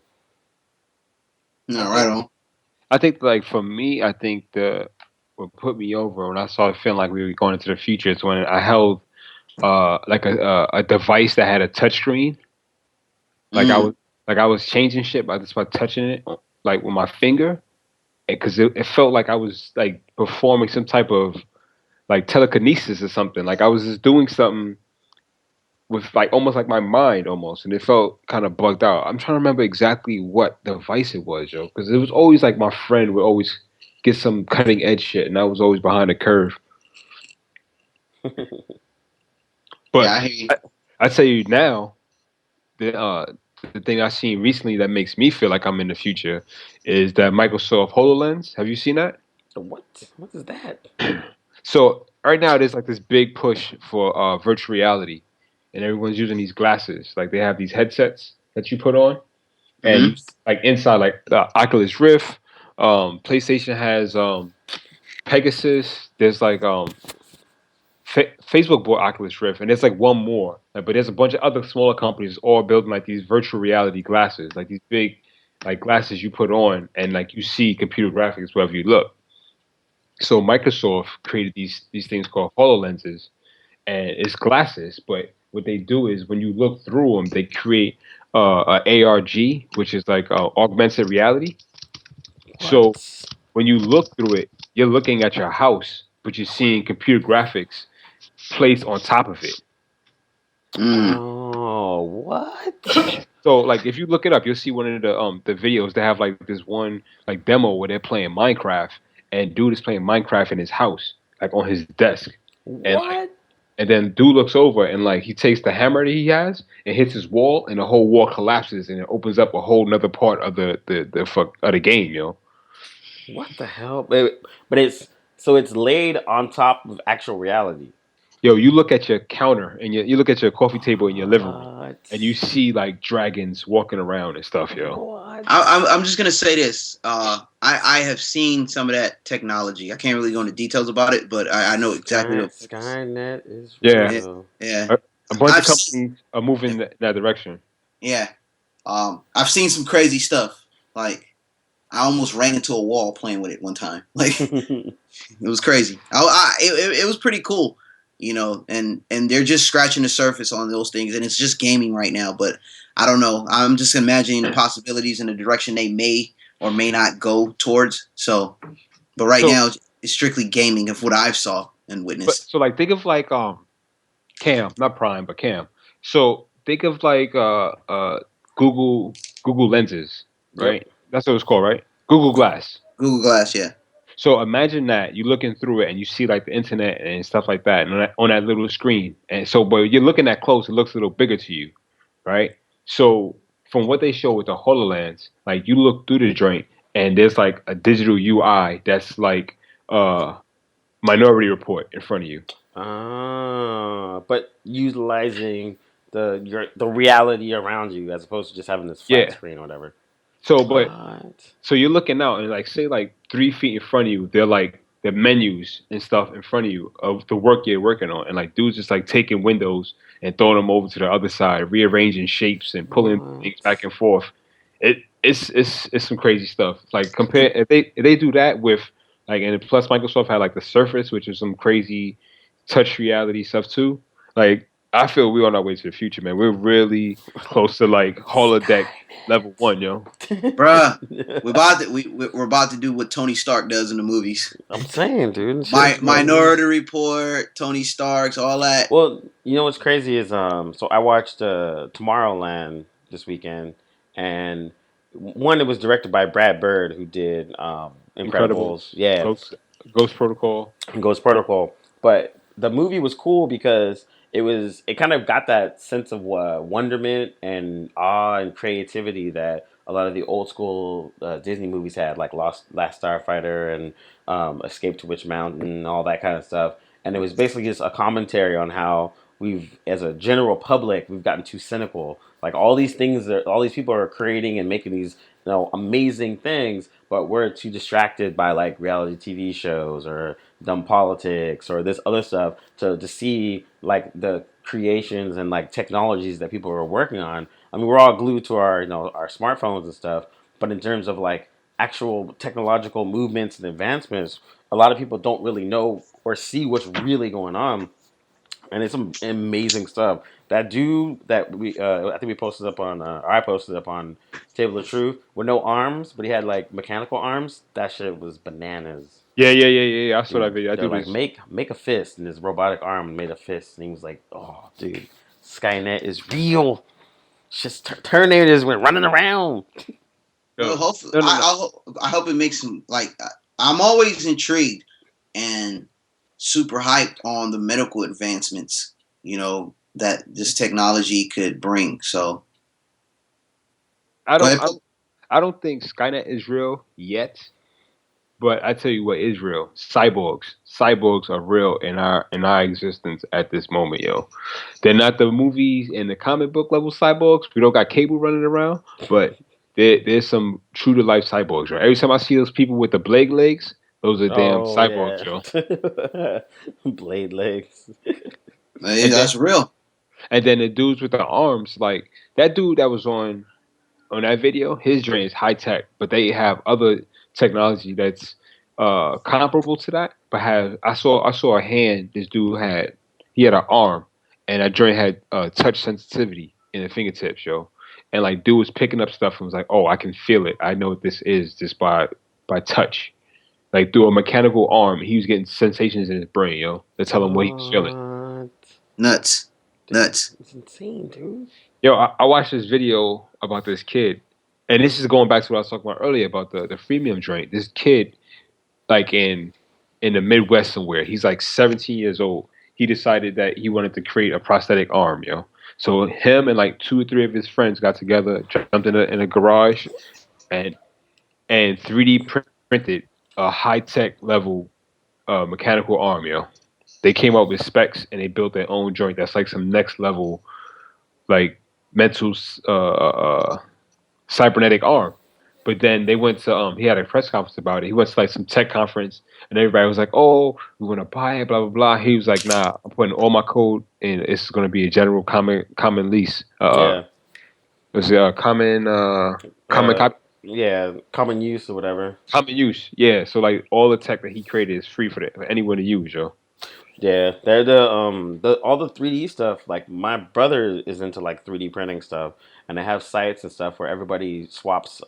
S4: No, right on.
S3: I think like for me, I think what put me over when I started feeling like we were going into the future is when I held like a device that had a touchscreen. Like I was changing shit by just by touching it like with my finger, because it felt like I was like performing some type of like telekinesis or something. Like I was just doing something with like almost like my mind almost, and it felt kind of bugged out. I'm trying to remember exactly what device it was, yo, because it was always like my friend would always get some cutting edge shit, and I was always behind the curve. But
S4: Yeah, I hear you.
S3: I tell you now, the thing I've seen recently that makes me feel like I'm in the future is that Microsoft HoloLens. Have you seen that?
S1: What? What is that?
S3: So right now there's like this big push for virtual reality, and everyone's using these glasses. Like they have these headsets that you put on, and you, like inside, like the Oculus Rift. PlayStation has Pegasus. There's like Facebook bought Oculus Rift, and there's like one more, but there's a bunch of other smaller companies all building like these virtual reality glasses, like these big like glasses you put on, and like you see computer graphics wherever you look. So Microsoft created these things called HoloLenses, and it's glasses, but what they do is when you look through them, they create a ARG, which is like augmented reality. So
S1: What?
S3: when you look through it, you're looking at your house, but you're seeing computer graphics placed on top of it.
S1: Oh, what?
S3: So like if you look it up, you'll see one of the videos. They have like this one like demo where they're playing Minecraft, and dude is playing Minecraft in his house, like on his desk. And like,
S1: What?
S3: and then dude looks over and like he takes the hammer that he has and hits his wall, and the whole wall collapses, and it opens up a whole nother part of the game, yo.
S1: What the hell? But it's laid on top of actual reality.
S3: Yo, you look at your counter and you look at your coffee table in your living room,
S1: What?
S3: and you see like dragons walking around and stuff, yo.
S1: What?
S4: I'm just gonna say this. I have seen some of that technology. I can't really go into details about it, but I know exactly.
S1: Skynet is
S3: Yeah.
S1: real.
S4: Yeah,
S3: A bunch
S4: I've
S3: of companies are moving that direction.
S4: yeah. I've seen some crazy stuff. Like I almost ran into a wall playing with it one time. Like it was crazy. It was pretty cool, you know. And they're just scratching the surface on those things, and it's just gaming right now. But I don't know. I'm just imagining the possibilities in the direction they may or may not go towards. So, but right now it's strictly gaming of what I've saw and witnessed.
S3: So like think of like Cam, not Prime, but Cam. So think of like Google lenses, right?
S1: Yep.
S3: That's what it's called, right? Google Glass.
S4: Google Glass, yeah.
S3: So imagine that you're looking through it and you see like the internet and stuff like that, and on that little screen. And so, but you're looking that close, it looks a little bigger to you, right? So from what they show with the HoloLens, like you look through the joint and there's like a digital UI that's like Minority Report in front of you.
S1: But utilizing the reality around you as opposed to just having this flat screen or whatever.
S3: So, so you're looking out and like say like 3 feet in front of you, they're like the menus and stuff in front of you of the work you're working on, and like dudes just like taking windows and throwing them over to the other side, rearranging shapes and pulling things back and forth. It's some crazy stuff. Like compare if they do that with like, and plus Microsoft had like the Surface, which is some crazy touch reality stuff too. Like I feel we're on our way to the future, man. We're really close to like holodeck level 1, yo.
S4: Bruh, we're about to do what Tony Stark does in the movies.
S1: I'm saying, dude.
S4: Minority Report, Tony Stark's, all that.
S1: Well, you know what's crazy is so I watched Tomorrowland this weekend, and one, it was directed by Brad Bird, who did Incredibles, yeah,
S3: Ghost Protocol,
S1: Ghost Protocol. But the movie was cool because it kind of got that sense of wonderment and awe and creativity that a lot of the old school Disney movies had, like Last Starfighter and Escape to Witch Mountain and all that kind of stuff. And it was basically just a commentary on how we've, as a general public, we've gotten too cynical. Like all these things, all these people are creating and making these, amazing things, but we're too distracted by like reality TV shows or dumb politics or this other stuff to see like the creations and like technologies that people are working on. I mean, we're all glued to our our smartphones and stuff, but in terms of like actual technological movements and advancements, a lot of people don't really know or see what's really going on. And it's some amazing stuff. That dude that I think we posted up on, or I posted up on Table of Truth with no arms, but he had like mechanical arms. That shit was bananas.
S3: Yeah. I saw that video.
S1: They're like, make a fist, and his robotic arm made a fist, and he was like, oh, dude, Skynet is real. It's just Terminators went running around.
S4: Well, hopefully, I hope it makes some, like, I'm always intrigued and super hyped on the medical advancements, that this technology could bring. So
S3: I don't think Skynet is real yet, but I tell you what is real: cyborgs. Cyborgs are real in our existence at this moment, yo. They're not the movies and the comic book level cyborgs. We don't got Cable running around, but there's some true to life cyborgs, right? Every time I see those people with the blade legs, those are damn cyborgs,
S1: yo. Blade legs.
S4: That's real.
S3: And then the dudes with the arms, like that dude that was on that video, his drain is high tech, but they have other technology that's comparable to that. But I saw a hand this dude had. He had an arm, and that drain had touch sensitivity in the fingertips, yo. And like dude was picking up stuff and was like, "Oh, I can feel it. I know what this is just by touch." Like through a mechanical arm, he was getting sensations in his brain, yo, to tell him what he was feeling.
S4: Nuts.
S1: It's insane, dude.
S3: Yo, I watched this video about this kid, and this is going back to what I was talking about earlier about the freemium joint. This kid, like in the Midwest somewhere, he's like 17 years old. He decided that he wanted to create a prosthetic arm, yo. So him and like 2 or 3 of his friends got together, jumped in a garage, and 3D printed a high-tech level mechanical arm, yo. They came up with specs and they built their own joint that's like some next level, like mental cybernetic arm. But then they went to he had a press conference about it. He went to like some tech conference and everybody was like, "Oh, we want to buy it, blah blah blah." He was like, "Nah, I'm putting all my code and it's going to be a general common lease." Was it common copy?
S1: Yeah, common use or whatever.
S3: Common use, yeah. So like all the tech that he created is free for anyone to use, yo.
S1: Yeah, they're the all the 3D stuff. Like my brother is into like 3D printing stuff, and they have sites and stuff where everybody swaps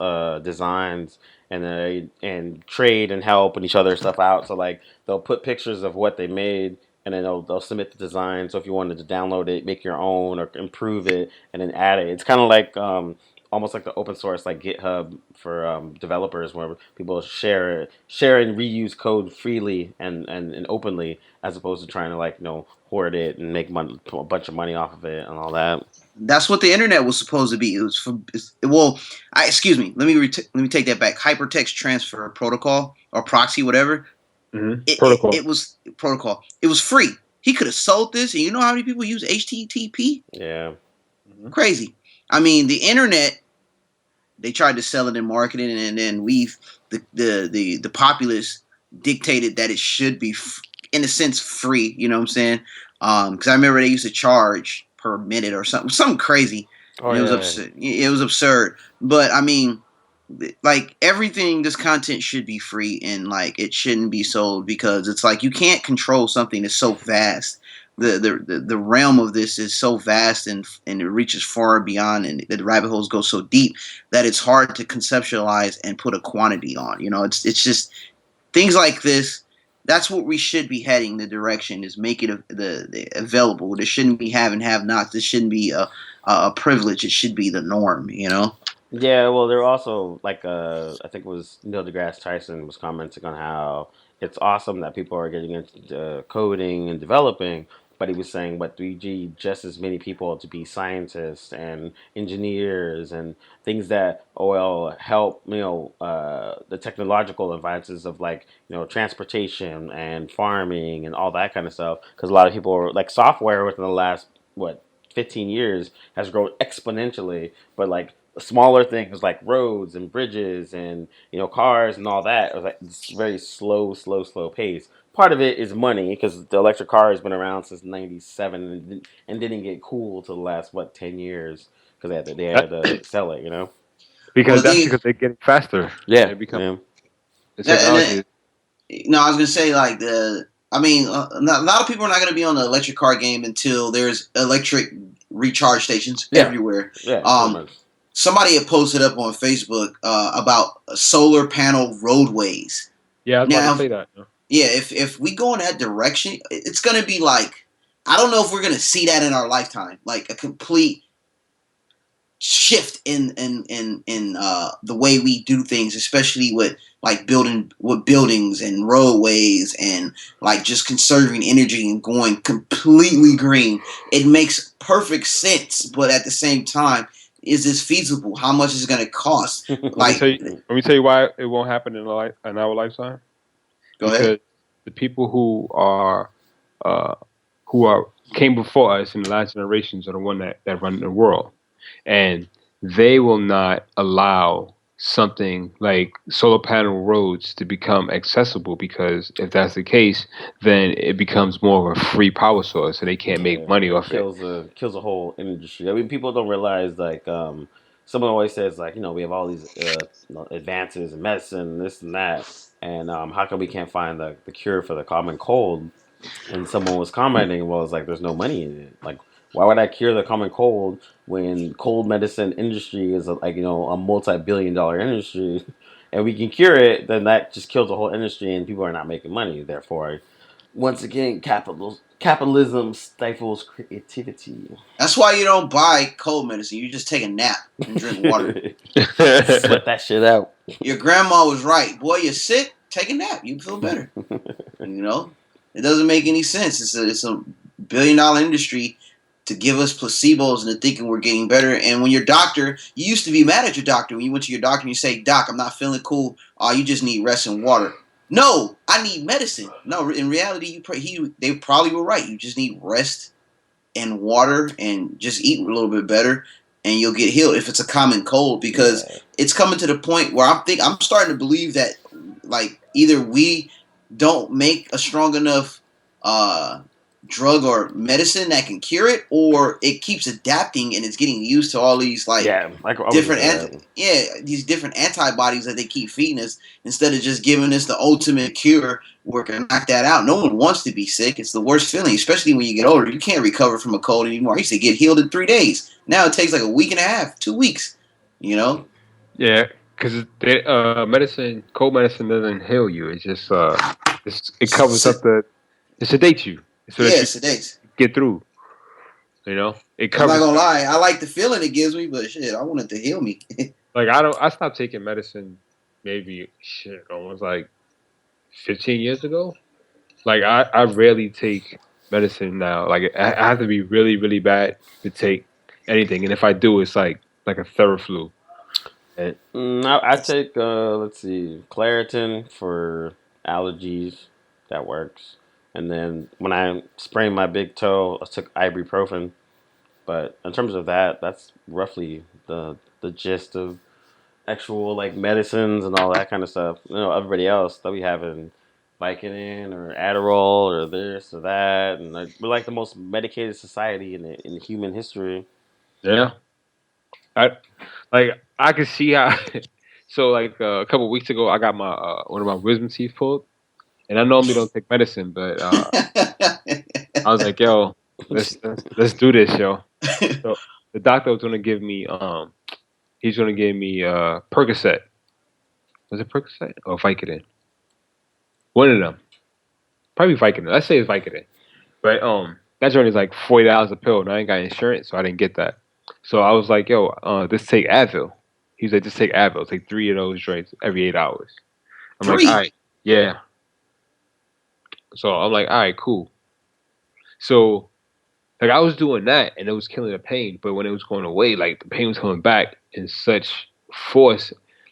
S1: designs and and trade and help and each other stuff out. So like they'll put pictures of what they made, and then they'll submit the design. So if you wanted to download it, make your own or improve it, and then add it, it's kind of like almost like the open source like GitHub for developers, where people share and reuse code freely and openly, as opposed to trying to like hoard it and make a bunch of money off of it and all that.
S4: That's what the internet was supposed to be. It was for excuse me. Let me take that back. Hypertext transfer protocol or proxy, whatever.
S3: Protocol.
S4: It was protocol. It was free. He could have sold this, and you know how many people use HTTP?
S1: Yeah.
S4: Crazy. I mean, the internet. They tried to sell it and market it, and then the populace dictated that it should be, in a sense, free. You know what I'm saying? Because I remember they used to charge per minute or something crazy. It was absurd. It was absurd. But I mean, like everything, this content should be free, and like it shouldn't be sold, because it's like you can't control something that's so vast. The realm of this is so vast, and it reaches far beyond, and the rabbit holes go so deep that it's hard to conceptualize and put a quantity on. You know, it's just things like this. That's what we should be heading the direction, is make it the available. There shouldn't be have and have nots. This shouldn't be a privilege. It should be the norm. You know.
S1: Yeah, well, they're also like I think it was Neil deGrasse Tyson was commenting on how it's awesome that people are getting into coding and developing, but he was saying, but we need just as many people to be scientists and engineers and things that will help the technological advances of like transportation and farming and all that kind of stuff. Because a lot of people are like software within the last 15 years has grown exponentially, but like smaller things like roads and bridges and cars and all that, it was like it's very slow pace. Part of it is money, because the electric car has been around since '97 and didn't get cool till the last 10 years, because they had to sell it,
S3: Because they're getting faster.
S1: Yeah,
S3: They become the
S4: Yeah,
S3: technology.
S4: no, I was gonna say like I mean, a lot of people are not gonna be on the electric car game until there's electric recharge stations everywhere.
S1: Yeah.
S4: Somebody had posted up on Facebook about solar panel roadways.
S3: Yeah, I was about to say that.
S4: Yeah, if we go in that direction, it's gonna be like, I don't know if we're gonna see that in our lifetime, like a complete shift in the way we do things, especially with like buildings and roadways, and like just conserving energy and going completely green. It makes perfect sense, but at the same time, is this feasible? How much is it going to cost? Like,
S3: let me tell you why it won't happen in our lifetime.
S4: Go ahead.
S3: Because the people who came before us in the last generations are the one that run the world, and they will not allow something like solar panel roads to become accessible, because if that's the case, then it becomes more of a free power source, and they can't make money off it.
S1: Kills a whole industry. I mean, people don't realize, like, someone always says, like, we have all these advances in medicine, this and that, and how come we can't find the cure for the common cold? And someone was commenting, well, it's like, there's no money in it. Like, why would I cure the common cold when cold medicine industry is a multi-billion-dollar industry, and we can cure it? Then that just kills the whole industry, and people are not making money. Therefore, once again, capitalism stifles creativity.
S4: That's why you don't buy cold medicine. You just take a nap and drink water.
S1: Sweat that shit out.
S4: Your grandma was right. Boy, you're sick, take a nap. You feel better. It doesn't make any sense. It's a billion-dollar industry to give us placebos and to thinking we're getting better. And when your doctor, you used to be mad at your doctor when you went to your doctor and you say, "Doc, I'm not feeling cool. You just need rest and water." No, I need medicine. No, in reality, they probably were right. You just need rest and water and just eat a little bit better, and you'll get healed if it's a common cold. Because it's coming to the point where I'm starting to believe that, like, either we don't make a strong enough drug or medicine that can cure it, or it keeps adapting and it's getting used to all these like
S1: like I was
S4: different
S1: gonna say
S4: these different antibodies that they keep feeding us instead of just giving us the ultimate cure where it can knock that out. No one wants to be sick. It's the worst feeling, especially when you get older. You can't recover from a cold anymore. I used to get healed in 3 days. Now it takes like a week and a half, 2 weeks. You know?
S3: Yeah, because cold medicine doesn't heal you. It's just it covers up it sedates you so that
S4: Yeah,
S3: you
S4: sedates.
S3: get through. You know, it
S4: I'm not
S3: covers.
S4: gonna lie. I like the feeling it gives me, but shit, I want it to heal me.
S3: Like I stopped taking medicine maybe almost like 15 years ago. Like I rarely take medicine now. Like I have to be really really bad to take anything, and if I do, it's like a Theraflu. And
S1: I take let's see, Claritin for allergies. That works. And then when I sprained my big toe, I took ibuprofen. But in terms of that, that's roughly the gist of actual like medicines and all that kind of stuff. Everybody else that we have in Vicodin or Adderall or this or that, and like, we're like the most medicated society in human history.
S3: yeah, I could see how. So like a couple weeks ago, I got my one of my wisdom teeth pulled, and I normally don't take medicine, but I was like, yo, let's do this, yo. So the doctor was gonna give me he's gonna give me Percocet. Was it Percocet or Vicodin? One of them. Probably Vicodin. Let's say it's Vicodin. But that joint is like $40 a pill, and I ain't got insurance, so I didn't get that. So I was like, yo, just take Advil. He's like, just take Advil. Take 3 of those joints every 8 hours. I'm like, all
S4: 3.
S3: right, yeah. So I'm like, all right, cool. So like I was doing that, and it was killing the pain. But when it was going away, like the pain was coming back in such force.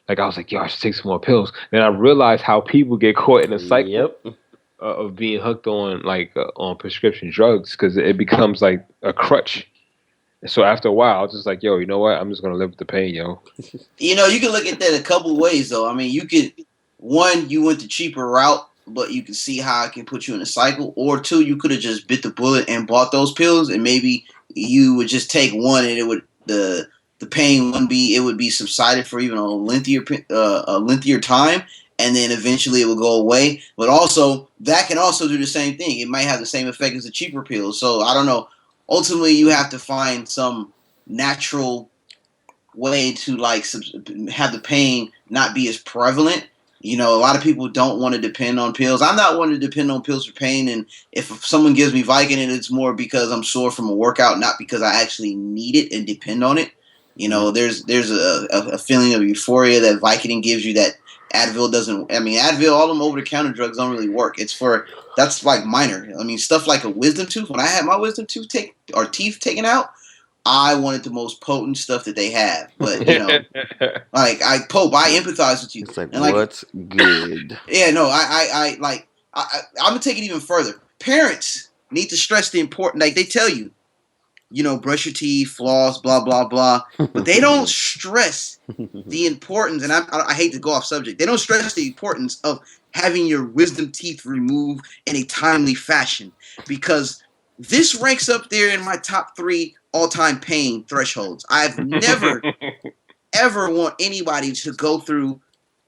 S3: Like I was like, yo, I should take some more pills. Then I realized how people get caught in a cycle
S1: Yep.
S3: of being hooked on on prescription drugs because it becomes like a crutch. And so after a while, I was just like, yo, you know what? I'm just gonna live with the pain, yo.
S4: You can look at that a couple ways though. I mean, you could you went the cheaper route, but you can see how it can put you in a cycle. Or 2, you could have just bit the bullet and bought those pills, and maybe you would just take one, and it would the pain would be subsided for even a lengthier time, and then eventually it will go away. But also that can also do the same thing. It might have the same effect as the cheaper pills. So I don't know. Ultimately, you have to find some natural way to like have the pain not be as prevalent. A lot of people don't want to depend on pills. I'm not one to depend on pills for pain, and if someone gives me Vicodin, it's more because I'm sore from a workout, not because I actually need it and depend on it. There's a feeling of euphoria that Vicodin gives you that Advil doesn't. I mean, Advil, all them over-the-counter drugs don't really work. That's like minor. I mean, stuff like a wisdom tooth. When I had my wisdom tooth teeth taken out, I wanted the most potent stuff that they have. But like I empathize with you.
S1: It's like,
S4: and like,
S1: what's good?
S4: Yeah, no, I'm gonna take it even further. Parents need to stress the important. Like they tell you, brush your teeth, floss, blah blah blah, but they don't stress the importance. And I hate to go off subject. They don't stress the importance of having your wisdom teeth removed in a timely fashion, because this ranks up there in my top 3 all-time pain thresholds. I've never ever want anybody to go through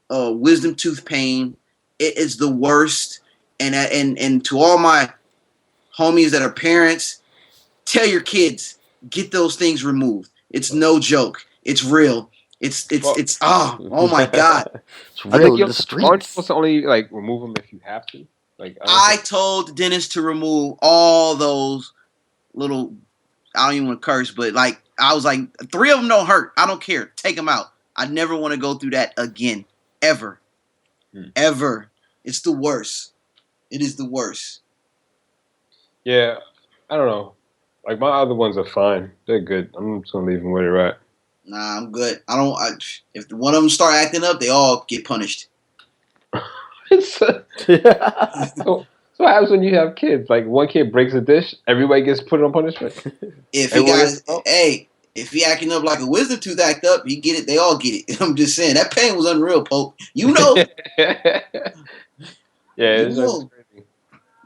S4: wisdom tooth pain. It is the worst. And to all my homies that are parents, tell your kids, get those things removed. It's no joke. It's real. It's oh my god.
S1: It's
S3: I
S1: real
S3: think
S1: in the
S3: aren't you
S1: streets.
S3: supposed to only like remove them if you have to? Like
S4: I told the dentist to remove all those little, I don't even want to curse, but like I was like, 3 of them don't hurt. I don't care. Take them out. I never want to go through that again. Ever. Ever. It's the worst. It is the worst.
S3: Yeah, I don't know. Like my other ones are fine. They're good. I'm just gonna leave them where they're at.
S4: Nah, I'm good. If one of them start acting up, they all get punished.
S3: So what happens when you have kids? Like one kid breaks a dish, everybody gets put on punishment.
S4: If he acting up like a wisdom tooth act up, he get it. They all get it. I'm just saying that pain was unreal, Pope.
S3: Yeah,
S4: It's
S3: crazy.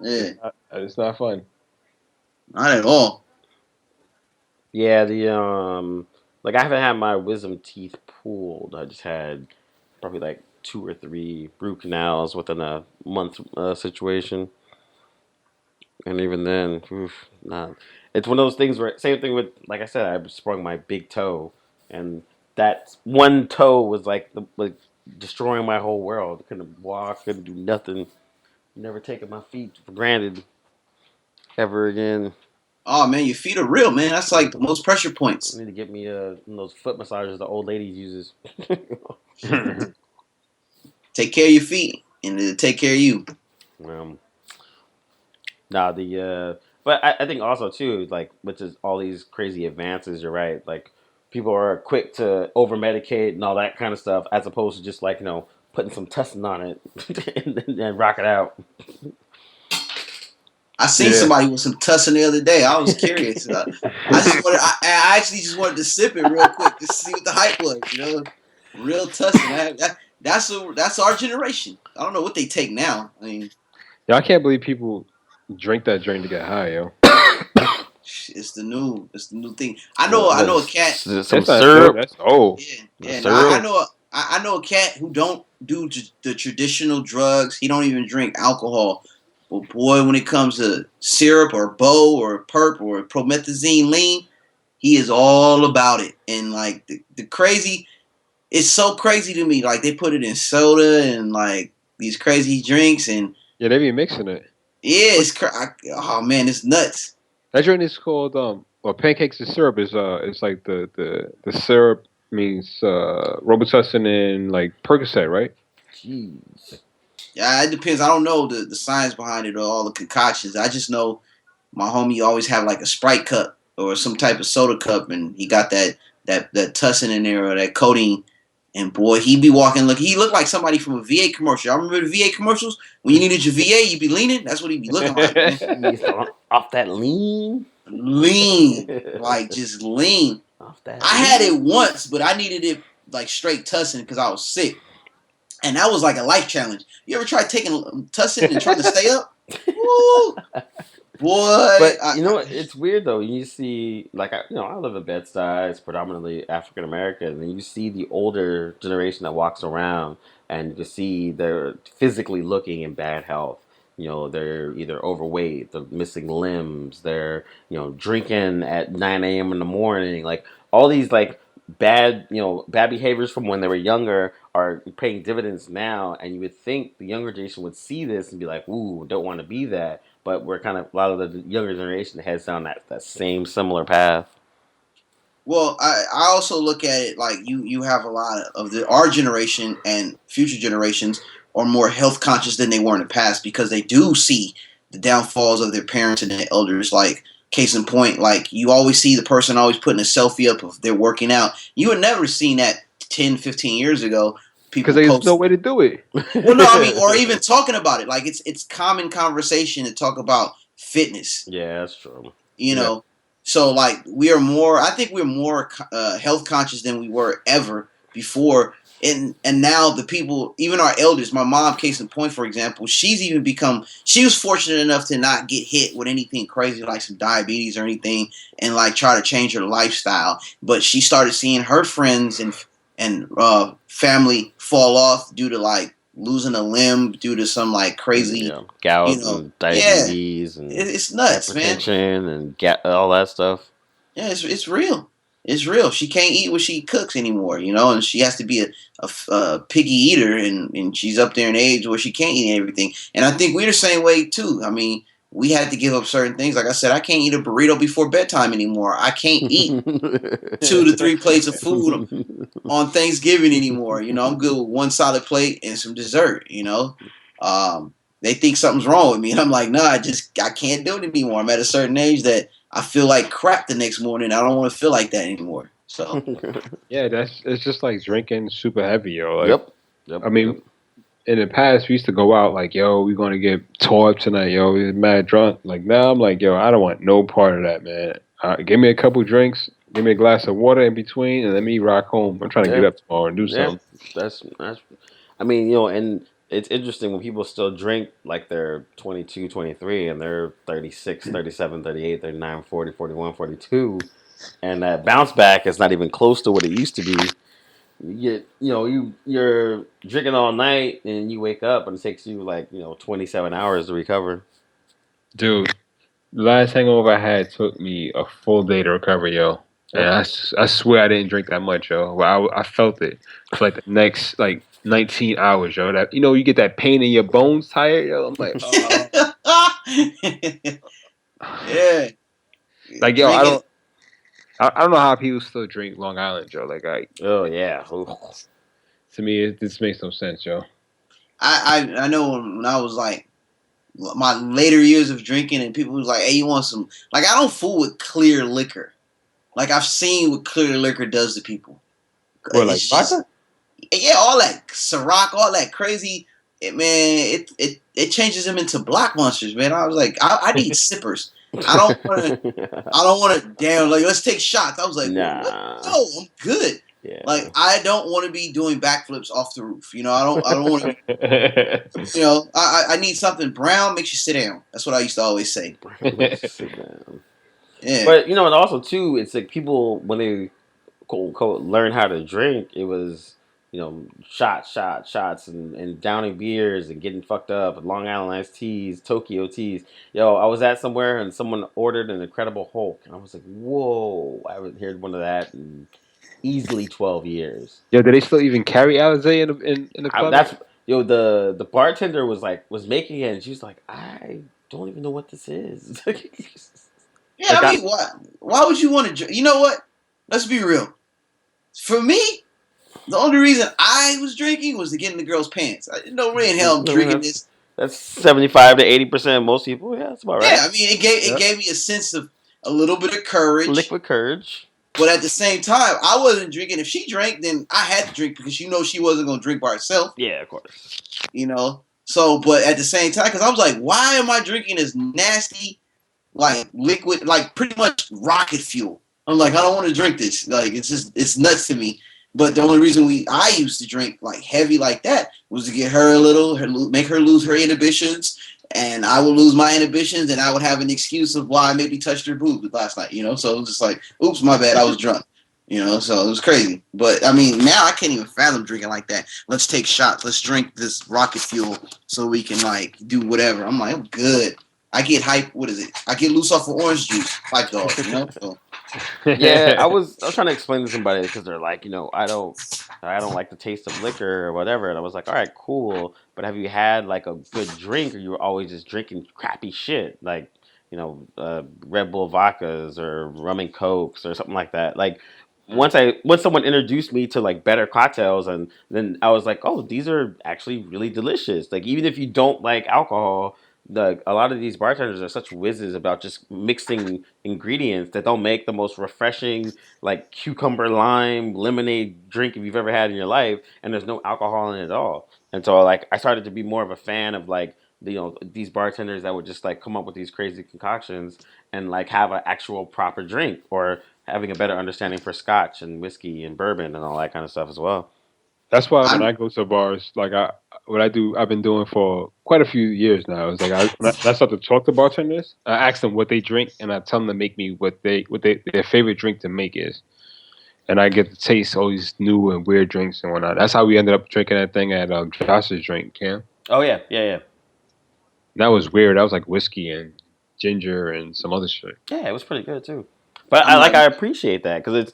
S4: Yeah.
S3: It's not fun.
S4: Not at all.
S1: Yeah, like I haven't had my wisdom teeth pulled. I just had probably like 2 or 3 root canals within a month situation, and even then, oof, nah. It's one of those things where same thing with like I said, I sprung my big toe, and that one toe was like destroying my whole world. Couldn't walk, couldn't do nothing. Never taking my feet for granted ever again.
S4: Oh man, your feet are real, man. That's like the most pressure
S1: I
S4: points.
S1: need to get me one of those foot massages the old ladies uses.
S4: Take care of your feet, and it'll take care of you.
S1: um, nah, but I think also too, like, which is all these crazy advances. You're right. Like, people are quick to over medicate and all that kind of stuff, as opposed to just like putting some tussin on it and rock it out.
S4: I seen
S3: Yeah.
S4: somebody with some tussin the other day. I was curious. I actually just wanted to sip it real quick to see what the hype was. Real tussin. That's our generation. I don't know what they take now. I mean,
S3: Yeah, I can't believe people drink that drink to get high, yo.
S4: it's the new thing. I know a cat.
S1: Some
S3: That's not new.
S1: syrup.
S3: That's old.
S4: Yeah. No, I
S1: Syrup.
S4: know. I know a cat who don't do the traditional drugs. He don't even drink alcohol. But boy, when it comes to syrup or bow or perp or promethazine lean, he is all about it. And like the crazy, it's so crazy to me. Like they put it in soda and like these crazy drinks, and
S3: Yeah, they be mixing it.
S4: yeah, oh man, it's nuts.
S3: That drink is called well, pancakes and syrup is it's like the syrup means Robitussin and like Percocet, right?
S1: Jeez.
S4: Yeah, it depends. I don't know the science behind it or all the concoctions. I just know my homie always have like a Sprite cup or some type of soda cup, and he got that tussin in there or that codeine. And boy, he be walking. He looked like somebody from a VA commercial. I remember the VA commercials when you needed your VA, you be leaning. That's what he be looking like, man.
S1: Jeez, off that lean.
S4: Lean, like just lean.
S1: Off that.
S4: I had it once, but I needed it like straight tussin because I was sick, and that was like a life challenge. You ever tried taking tussin and trying to stay up? Woo! Boy,
S1: But it's weird though. You see, like I live in Bed-Stuy. It's predominantly African American, and you see the older generation that walks around, and you can see they're physically looking in bad health. They're either overweight, they're missing limbs, they're drinking at 9 a.m. in the morning. Like all these like bad behaviors from when they were younger are paying dividends now, and you would think the younger generation would see this and be like, "Ooh, don't want to be that." But we're kind of a lot of the younger generation heads down that same similar path.
S4: well, I also look at it like you have a lot of our generation and future generations are more health conscious than they were in the past because they do see the downfalls of their parents and their elders. Like case in point, like you always see the person always putting a selfie up of they're working out. You would never seen that 10, 15 years ago. People
S3: Because there's
S4: post.
S3: no way to do it.
S4: Well, no, I mean, or even talking about it. Like it's common conversation to talk about fitness.
S1: Yeah, that's true.
S4: You know, so like we are more. I think we're more health conscious than we were ever before. And now the people, even our elders, my mom, case in point, for example, she's even become. She was fortunate enough to not get hit with anything crazy like some diabetes or anything, and like try to change her lifestyle. But she started seeing her friends and family fall off due to like losing a limb due to some like crazy
S1: gout and diabetes and
S4: it's nuts, man.
S1: Hypertension and all that stuff.
S4: Yeah, it's real. It's real. She can't eat what she cooks anymore, and she has to be a piggy eater, and she's up there in age where she can't eat everything. And I think we're the same way too. I mean, we had to give up certain things. Like I said, I can't eat a burrito before bedtime anymore. I can't eat 2 to 3 plates of food on Thanksgiving anymore. I'm good with one solid plate and some dessert. They think something's wrong with me, and I'm like, no, I can't do it anymore. I'm at a certain age that I feel like crap the next morning. I don't want to feel like that anymore. So
S3: Yeah, it's just like drinking super heavy, yo. Like,
S1: Yep.
S3: I mean, in the past we used to go out like, yo, we're gonna get tore up tonight, yo. We're mad drunk. Like now I'm like, yo, I don't want no part of that, man. Give me a couple drinks, give me a glass of water in between, and let me rock home. I'm trying to get up tomorrow and do something.
S1: That's. I mean, and it's interesting when people still drink like they're 22, 23, and they're 36, 37, 38, 39, 40, 41, 42, and that bounce back is not even close to what it used to be. You get, you're drinking all night and you wake up and it takes you like, 27 hours to recover.
S3: Dude, the last hangover I had took me a full day to recover, yo. And
S1: Yep.
S3: I swear I didn't drink that much, yo. Well, I felt it for like the next like 19 hours, yo. That you get that pain in your bones, tired, yo. I'm like,
S4: Yeah.
S3: like yo,
S4: Drinking.
S3: I don't know how people still drink Long Island, yo. Like,
S1: Oh, yeah. Ooh.
S3: to me, this makes no sense, yo.
S4: I know when I was like my later years of drinking and people was like, hey, you want some? Like, I don't fool with clear liquor. Like, I've seen what clear liquor does to people.
S3: Or like
S4: It's just,
S3: vodka?
S4: yeah, all that Ciroc, all that crazy, it changes them into block monsters, man. I was like, I need sippers. I don't want to damn like let's take shots. I was like,
S1: Nah.
S4: what? No, I'm good.
S1: Yeah.
S4: Like, I don't want to be doing backflips off the roof. I don't want to. I need something brown makes you sit down. That's what I used to always say.
S1: Sit down.
S4: Yeah.
S1: But and also too, it's like people when they quote unquote learn how to drink, it was shots, and downing beers and getting fucked up, Long Island iced teas, Tokyo teas. Yo, I was at somewhere and someone ordered an Incredible Hulk, and I was like, whoa, I haven't heard one of that in easily 12 years.
S3: Yo, do they still even carry Alizé in the club?
S1: That's the bartender was making it, and she was like, I don't even know what this is.
S4: Yeah,
S1: Like
S4: I mean, why would you want to drink? You know what? Let's be real. For me, the only reason I was drinking was to get in the girl's pants. I didn't know way in hell I'm drinking this.
S1: That's 75 to 80% of most people. Yeah, that's about right.
S4: Yeah, I mean, it gave me a sense of a little bit of courage.
S1: Liquid courage.
S4: But at the same time, I wasn't drinking. If she drank, then I had to drink because she wasn't going to drink by herself.
S1: Yeah, of course.
S4: So, but at the same time, because I was like, why am I drinking this nasty, like liquid, like pretty much rocket fuel? I'm like, I don't want to drink this. Like, it's nuts to me. But the only reason I used to drink like heavy like that was to get her make her lose her inhibitions, and I would lose my inhibitions, and I would have an excuse of why I maybe touched her boobs last night. So it was just like, oops, my bad, I was drunk. So it was crazy. But I mean, now I can't even fathom drinking like that. Let's take shots. Let's drink this rocket fuel so we can like do whatever. I'm like, I'm good. I get hype. What is it? I get loose off of orange juice. Hype dog. So.
S1: Yeah, I was trying to explain to somebody because they're like, I don't like the taste of liquor or whatever, and I was like, all right, cool, but have you had like a good drink, or you were always just drinking crappy shit like Red Bull vodkas or rum and cokes or something like that? Like once someone introduced me to like better cocktails, and then I was like, oh, these are actually really delicious. Like even if you don't like alcohol, a lot of these bartenders are such whizzes about just mixing ingredients that they'll make the most refreshing, like cucumber lime lemonade drink if you've ever had in your life, and there's no alcohol in it at all. And so, like, I started to be more of a fan of like these bartenders that would just like come up with these crazy concoctions and like have an actual proper drink, or having a better understanding for scotch and whiskey and bourbon and all that kind of stuff as well.
S3: That's why when I go to bars, like I've been doing for quite a few years now. It's like when I start to talk to bartenders, I ask them what they drink, and I tell them to make me what their favorite drink to make is, and I get to taste all these new and weird drinks and whatnot. That's how we ended up drinking that thing at Josh's drink, Cam.
S1: Oh yeah.
S3: And that was weird. That was like whiskey and ginger and some other shit.
S1: Yeah, it was pretty good too. But I appreciate that because it's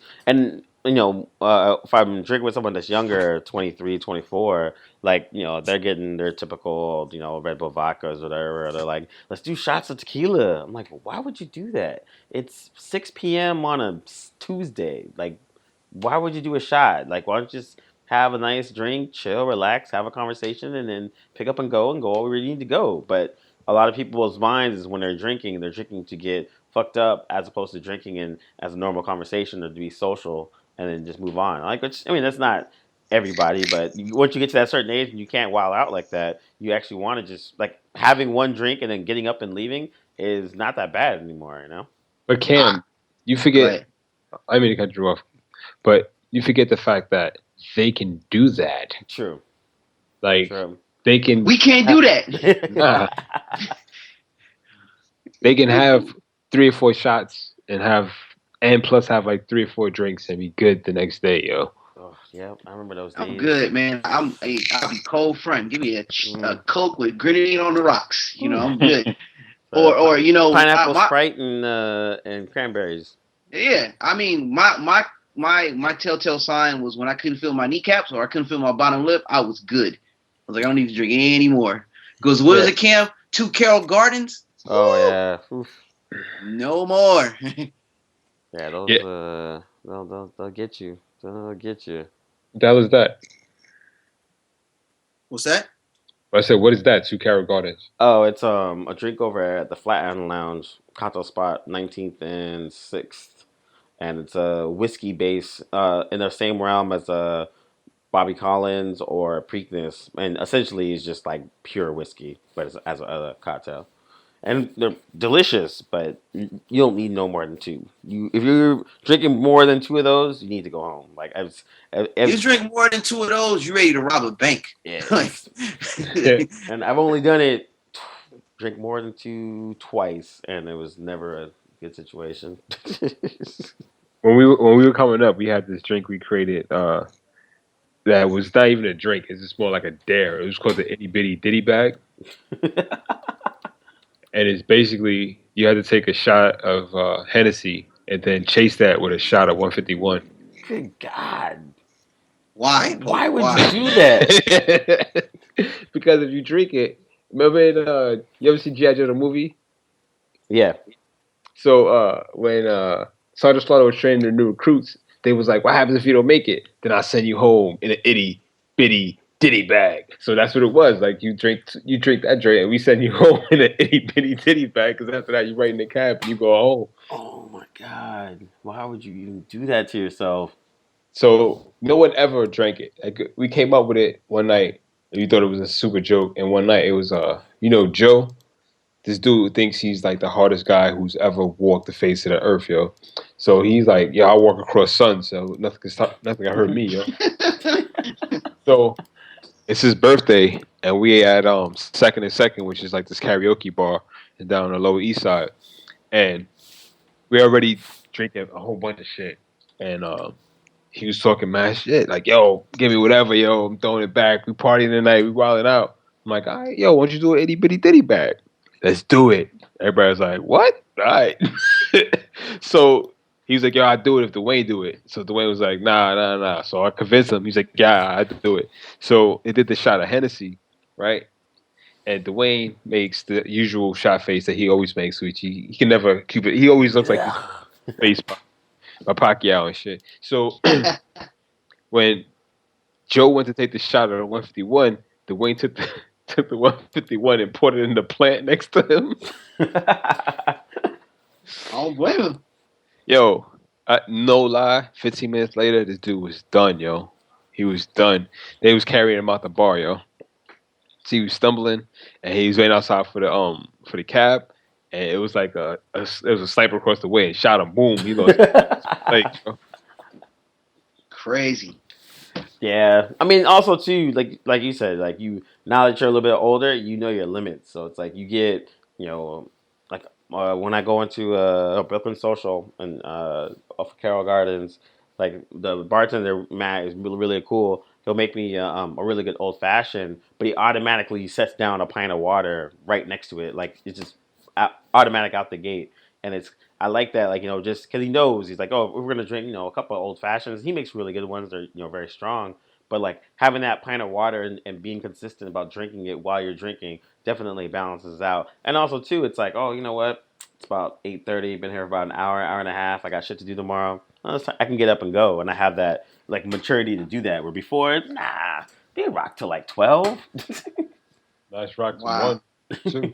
S1: if I'm drinking with someone that's younger, 23, 24, like they're getting their typical Red Bull vodkas or whatever. They're like, let's do shots of tequila. I'm like, well, why would you do that? It's 6 p.m. on a Tuesday. Like, why would you do a shot? Like, why don't you just have a nice drink, chill, relax, have a conversation, and then pick up and go where you need to go? But a lot of people's minds is when they're drinking to get fucked up as opposed to drinking in as a normal conversation or to be social and then just move on. Like, that's not everybody, but once you get to that certain age and you can't wild out like that, you actually want to just like having one drink and then getting up and leaving is not that bad anymore,
S3: But Cam, you forget. I mean to cut you off, but you forget the fact that they can do that.
S1: True.
S3: Like,
S1: True.
S3: they can
S5: We can't do that.
S3: nah, they can have 3 or 4 shots and plus have like 3 or 4 drinks and be good the next day, yo.
S1: Oh, yeah, I remember those
S5: I'm
S1: days.
S5: good, man. I'll be cold front. Give me a
S1: Mm.
S5: Coke with grenadine on the rocks. You know, I'm good.
S1: Uh,
S5: Or you know,
S1: Pineapple
S5: my
S1: Sprite and cranberries.
S5: yeah. I mean, my telltale sign was when I couldn't feel my kneecaps or I couldn't feel my bottom lip. I was good. I was like, I don't need to drink anymore. Because what is
S1: Yeah.
S5: it, Cam? 2 Carroll Gardens.
S1: Oh
S5: Woo!
S1: yeah. Oof.
S5: No more.
S1: Yeah, those
S3: Yeah.
S1: they'll get you. They'll get you.
S3: What the hell is that?
S4: What's that?
S3: I said, what is that? 2 Carrot Gardens.
S1: Oh, it's a drink over at the Flatiron Lounge, cocktail spot, 19th and 6th, and it's a whiskey base in the same realm as Bobby Collins or Preakness, and essentially it's just like pure whiskey, but it's, as a cocktail. And they're delicious, but you don't need no more than two. You if you're drinking more than two of those, you need to go home. Like
S4: You drink more than 2 of those, you ready to rob a bank.
S1: yeah,
S4: Like,
S1: and I've only done it drink more than two twice, and it was never a good situation.
S3: When we were coming up, we had this drink we created that was not even a drink. It's just more like a dare. It was called the itty bitty ditty bag, and it's basically you had to take a shot of Hennessy and then chase that with a shot of 151.
S1: Good God,
S4: why?
S1: why would
S4: Why?
S1: you do that?
S3: Because if you drink it, remember you ever see G.I. Joe the movie?
S1: Yeah,
S3: So when Sergeant Slaughter was training the new recruits, they was like, "What happens if you don't make it? Then I'll send you home in an itty bitty ditty bag." So that's what it was. Like you drink that drink, and we send you home in an itty bitty ditty bag. Because after that, you write in the cab and you go home.
S1: oh my God, why would you even do that to yourself?
S3: So no one ever drank it. Like we came up with it one night, and we thought it was a super joke. And one night it was Joe. This dude thinks he's like the hardest guy who's ever walked the face of the earth, yo. So he's like, "Yeah, I walk across sun, so nothing can hurt me, yo." So it's his birthday, and we at Second and Second, which is like this karaoke bar, and down on the Lower East Side, and we already drinking a whole bunch of shit, and he was talking mad shit, like, "Yo, give me whatever, yo, I'm throwing it back. We partying tonight, we wilding out." I'm like, "All right, yo, why don't you do an itty bitty ditty bag? Let's do it." Everybody was like, "What?" All right. So he was like, "Yo, I do it if Dwayne do it." So Dwayne was like, "Nah." So I convinced him. He's like, "Yeah, I do it." So they did the shot of Hennessy, right? And Dwayne makes the usual shot face that he always makes, which he can never keep it. He always looks like he's faced by Pacquiao and shit. So when Joe went to take the shot of the 151, Dwayne took the 151 and poured it in the plant next to him.
S5: I don't blame him.
S3: Yo, no lie, 15 minutes later, this dude was done, yo. He was done. They was carrying him out the bar, yo. So he was stumbling, and he was waiting outside for the cab, and it was like there was a sniper across the way and shot him. Boom, he lost.
S5: Crazy.
S1: Yeah, I mean, also too, like you said, like you now that you're a little bit older, you know your limits. So it's like you get, like when I go into a Brooklyn social and off of Carroll Gardens, like the bartender Matt is really really cool. He'll make me a really good old fashioned, but he automatically sets down a pint of water right next to it, like it's just automatic out the gate, and it's I like that, like just because he knows he's like, oh, we're gonna drink, a couple of old fashions. He makes really good ones. They're very strong, but like having that pint of water and being consistent about drinking it while you're drinking definitely balances out. And also too, it's like, oh, you know what? It's about 8:30. Been here for about an hour and a half. I got shit to do tomorrow. I can get up and go, and I have that like maturity to do that. Where before, nah, they rock till like 12.
S3: Nice rock to
S4: Wow.
S3: 1, 2.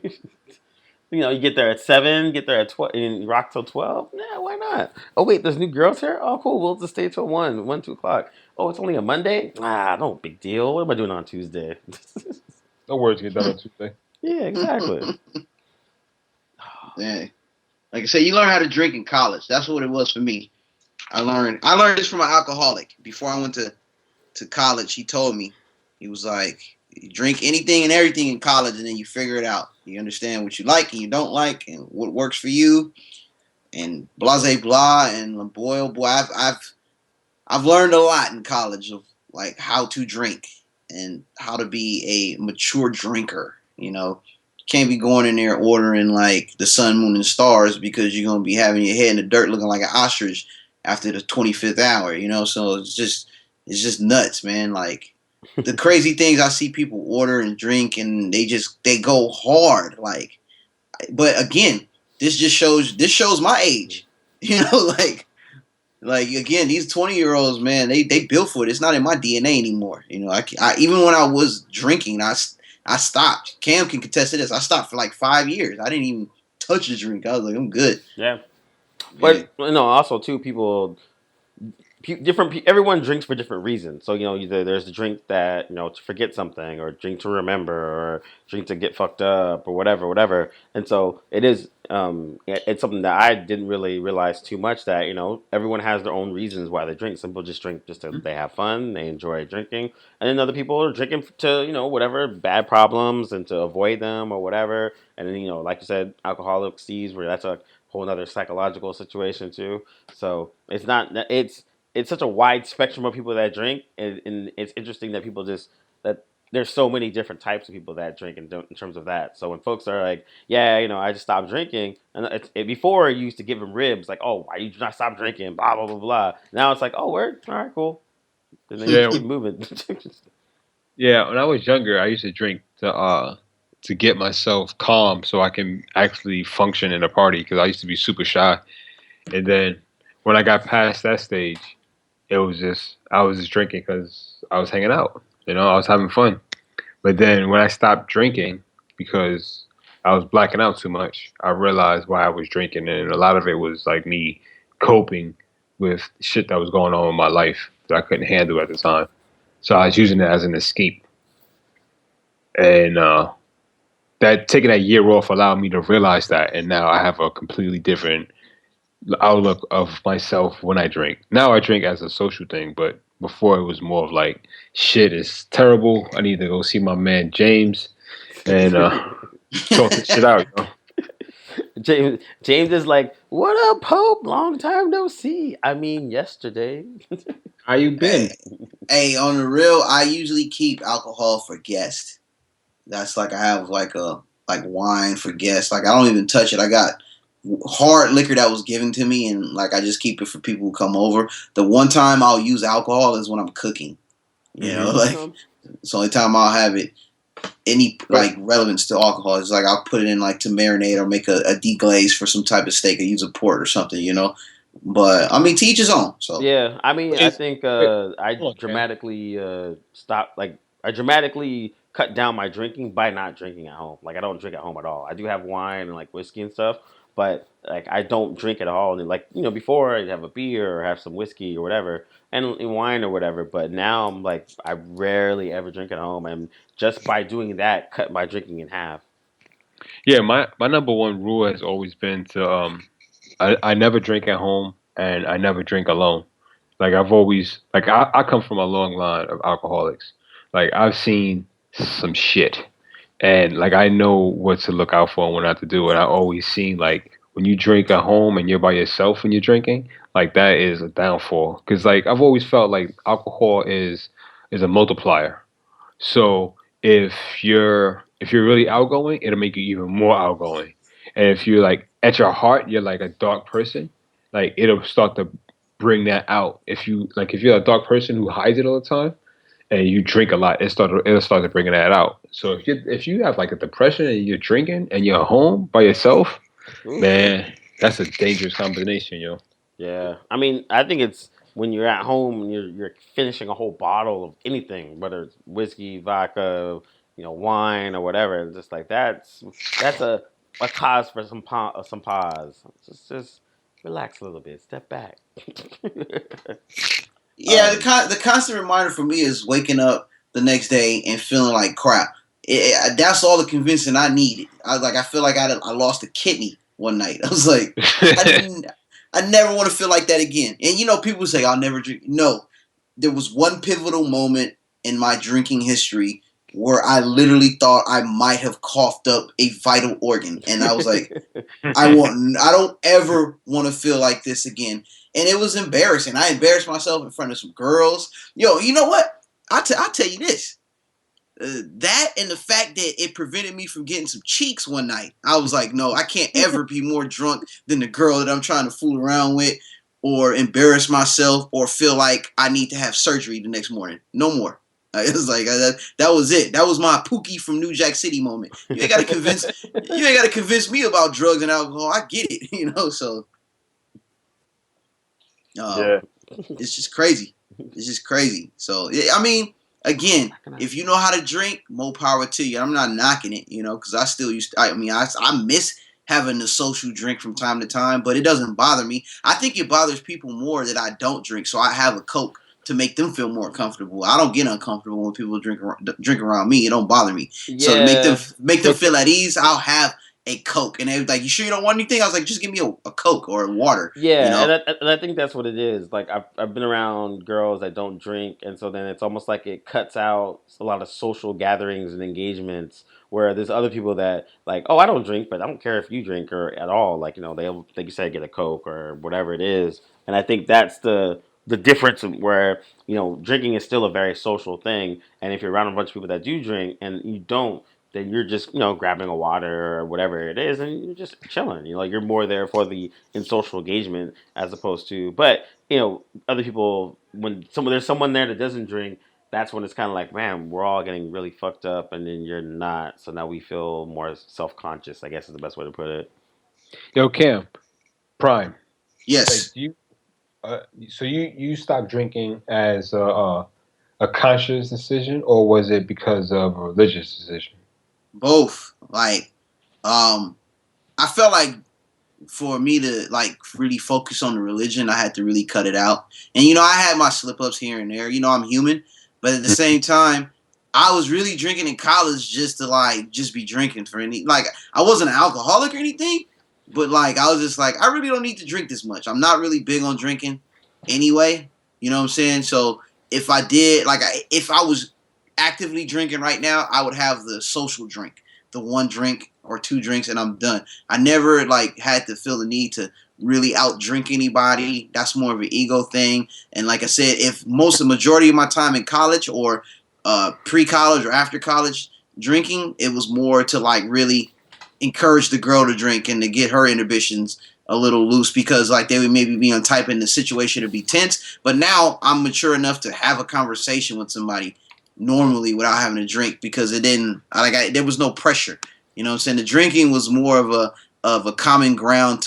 S1: You get there at 7, get there at 12, and rock till 12. Nah, why not? Oh wait, there's new girls here. Oh cool, we'll just stay till 2 o'clock. Oh, it's only a Monday. Ah, no big deal. What am I doing on Tuesday?
S3: No words get done on Tuesday.
S1: Yeah, exactly.
S5: Yeah. Like I said, you learn how to drink in college. That's what it was for me. I learned this from an alcoholic. Before I went to college, he told me, he was like,
S4: You drink anything and everything in college, and then you figure it out. You understand what you like and you don't like, and what works for you, and blase blah. And boy, oh boy, I've learned a lot in college of like how to drink and how to be a mature drinker. You know, can't be going in there ordering like the sun, moon, and stars because you're gonna be having your head in the dirt looking like an ostrich after the 25th hour. You know, so it's just nuts, man. Like the crazy things I see people order and drink, and they go hard. Like, but again, this shows my age. You know, like again, these 20-year-olds, man, they built for it. It's not in my DNA anymore. You know, I even when I was drinking, I stopped. Cam can contest to this. I stopped for like 5 years. I didn't even touch the drink. I was like, I'm good.
S1: Yeah.
S4: Man.
S1: But also too, everyone drinks for different reasons. So either there's the drink that to forget something, or drink to remember, or drink to get fucked up, or whatever. And so it's something that I didn't really realize too much, that everyone has their own reasons why they drink. Some people just drink just to they have fun, they enjoy drinking, and then other people are drinking to whatever bad problems and to avoid them or whatever. And then like you said, alcoholic sees where that's a whole other psychological situation too. So it's such a wide spectrum of people that drink, and it's interesting that that there's so many different types of people that drink in terms of that. So when folks are like, yeah, I just stopped drinking, and before you used to give them ribs, like, oh, why you not stop drinking, blah blah blah blah. Now it's like, oh, word, all right, cool, and then you
S3: Yeah,
S1: keep moving.
S3: yeah. When I was younger, I used to drink to get myself calm so I can actually function in a party because I used to be super shy. And then when I got past that stage, I was just drinking because I was hanging out. I was having fun. But then when I stopped drinking because I was blacking out too much, I realized why I was drinking, and a lot of it was like me coping with shit that was going on in my life that I couldn't handle at the time. So I was using it as an escape, and that taking that year off allowed me to realize that, and now I have a completely different outlook of myself when I drink. Now I drink as a social thing, but before it was more of like, shit is terrible. I need to go see my man James and sort this shit out.
S1: James is like, what up, Pope? Long time no see. I mean, yesterday.
S3: How you been?
S4: Hey, on the real, I usually keep alcohol for guests. That's like I have like wine for guests. Like I don't even touch it. I got hard liquor that was given to me, and like I just keep it for people who come over. The one time I'll use alcohol is when I'm cooking. Like it's the only time I'll have it. Any like relevance to alcohol is like I'll put it in like to marinate or make a deglaze for some type of steak or use a port or something. But I mean, to each his own. So
S1: yeah, I mean, I think I
S3: Okay.
S1: dramatically stopped. Like I dramatically cut down my drinking by not drinking at home. Like I don't drink at home at all. I do have wine and like whiskey and stuff, but like I don't drink at all. And like before I'd have a beer or have some whiskey or whatever, and wine or whatever. But now I'm like I rarely ever drink at home, and just by doing that, cut my drinking in half.
S3: Yeah, my number one rule has always been to I never drink at home and I never drink alone. Like I've always like I come from a long line of alcoholics. Like I've seen some shit, and like I know what to look out for and what not to do. And I always seen like when you drink at home and you're by yourself when you're drinking, like that is a downfall. Because like I've always felt like alcohol is a multiplier. So if you're really outgoing, it'll make you even more outgoing. And if you're like at your heart, you're like a dark person, like it'll start to bring that out. If you're a dark person who hides it all the time and you drink a lot, it'll start to bringing that out. So if you have like a depression and you're drinking and you're home by yourself,
S1: Ooh.
S3: man, that's a dangerous combination, yo.
S1: Yeah, I mean, I think it's when you're at home and you're finishing a whole bottle of anything, whether it's whiskey, vodka, wine or whatever. It's just like that's a cause for some pause. Just relax a little bit, step back.
S4: yeah, the constant reminder for me is waking up the next day and feeling like crap. That's all the convincing I needed. I feel like I lost a kidney one night. I was like, I never want to feel like that again. And people say I'll never drink. No, there was one pivotal moment in my drinking history, where I literally thought I might have coughed up a vital organ, and I was like, I don't ever want to feel like this again. And it was embarrassing. I embarrassed myself in front of some girls. Yo, you know what? I'll tell you this. That and the fact that it prevented me from getting some cheeks one night. I was like, no, I can't ever be more drunk than the girl that I'm trying to fool around with, or embarrass myself, or feel like I need to have surgery the next morning. No more. It was like that was it. That was my Pookie from New Jack City moment. You ain't gotta convince me about drugs and alcohol. I get it, you know. So,
S3: Yeah.
S4: it's just crazy. It's just crazy. So, I mean, again, if you know how to drink, more power to you. I'm not knocking it, you know, because I still I miss having the social drink from time to time, but it doesn't bother me. I think it bothers people more that I don't drink, so I have a Coke to make them feel more comfortable. I don't get uncomfortable when people drink around me. It don't bother me.
S1: Yeah.
S4: So to make them feel at ease, I'll have a Coke. And they're like, "You sure you don't want anything?" I was like, "Just give me a Coke or a water."
S1: Yeah,
S4: you know?
S1: and I think that's what it is. Like I've been around girls that don't drink, and so then it's almost like it cuts out a lot of social gatherings and engagements. Where there's other people that like, oh, I don't drink, but I don't care if you drink or at all. Like they'll like you said, get a Coke or whatever it is. And I think that's the difference where drinking is still a very social thing. And if you're around a bunch of people that do drink and you don't, then you're just grabbing a water or whatever it is, and you're just chilling. You're more there for the in social engagement as opposed to. But other people, when there's someone there that doesn't drink, that's when it's kind of like, man, we're all getting really fucked up, and then you're not. So now we feel more self conscious. I guess is the best way to put it.
S3: Yo, Cam, Prime.
S4: Yes.
S3: Like, so you stopped drinking as a conscious decision, or was it because of a religious decision?
S4: Both. Like, I felt like for me to like really focus on the religion, I had to really cut it out. And I had my slip ups here and there. I'm human, but at the same time, I was really drinking in college just to just be drinking for any. Like, I wasn't an alcoholic or anything, but like I was just like, I really don't need to drink this much. I'm not really big on drinking anyway. You know what I'm saying? So if I did, if I was actively drinking right now, I would have the social drink, the one drink or two drinks, and I'm done. I never had to feel the need to really out drink anybody. That's more of an ego thing. And like I said, if the majority of my time in college or pre-college or after college drinking, it was more to really encourage the girl to drink and to get her inhibitions a little loose, because they would maybe be on type in the situation to be tense. But now I'm mature enough to have a conversation with somebody normally without having to drink, because there was no pressure. You know what I'm saying? The drinking was more of a common ground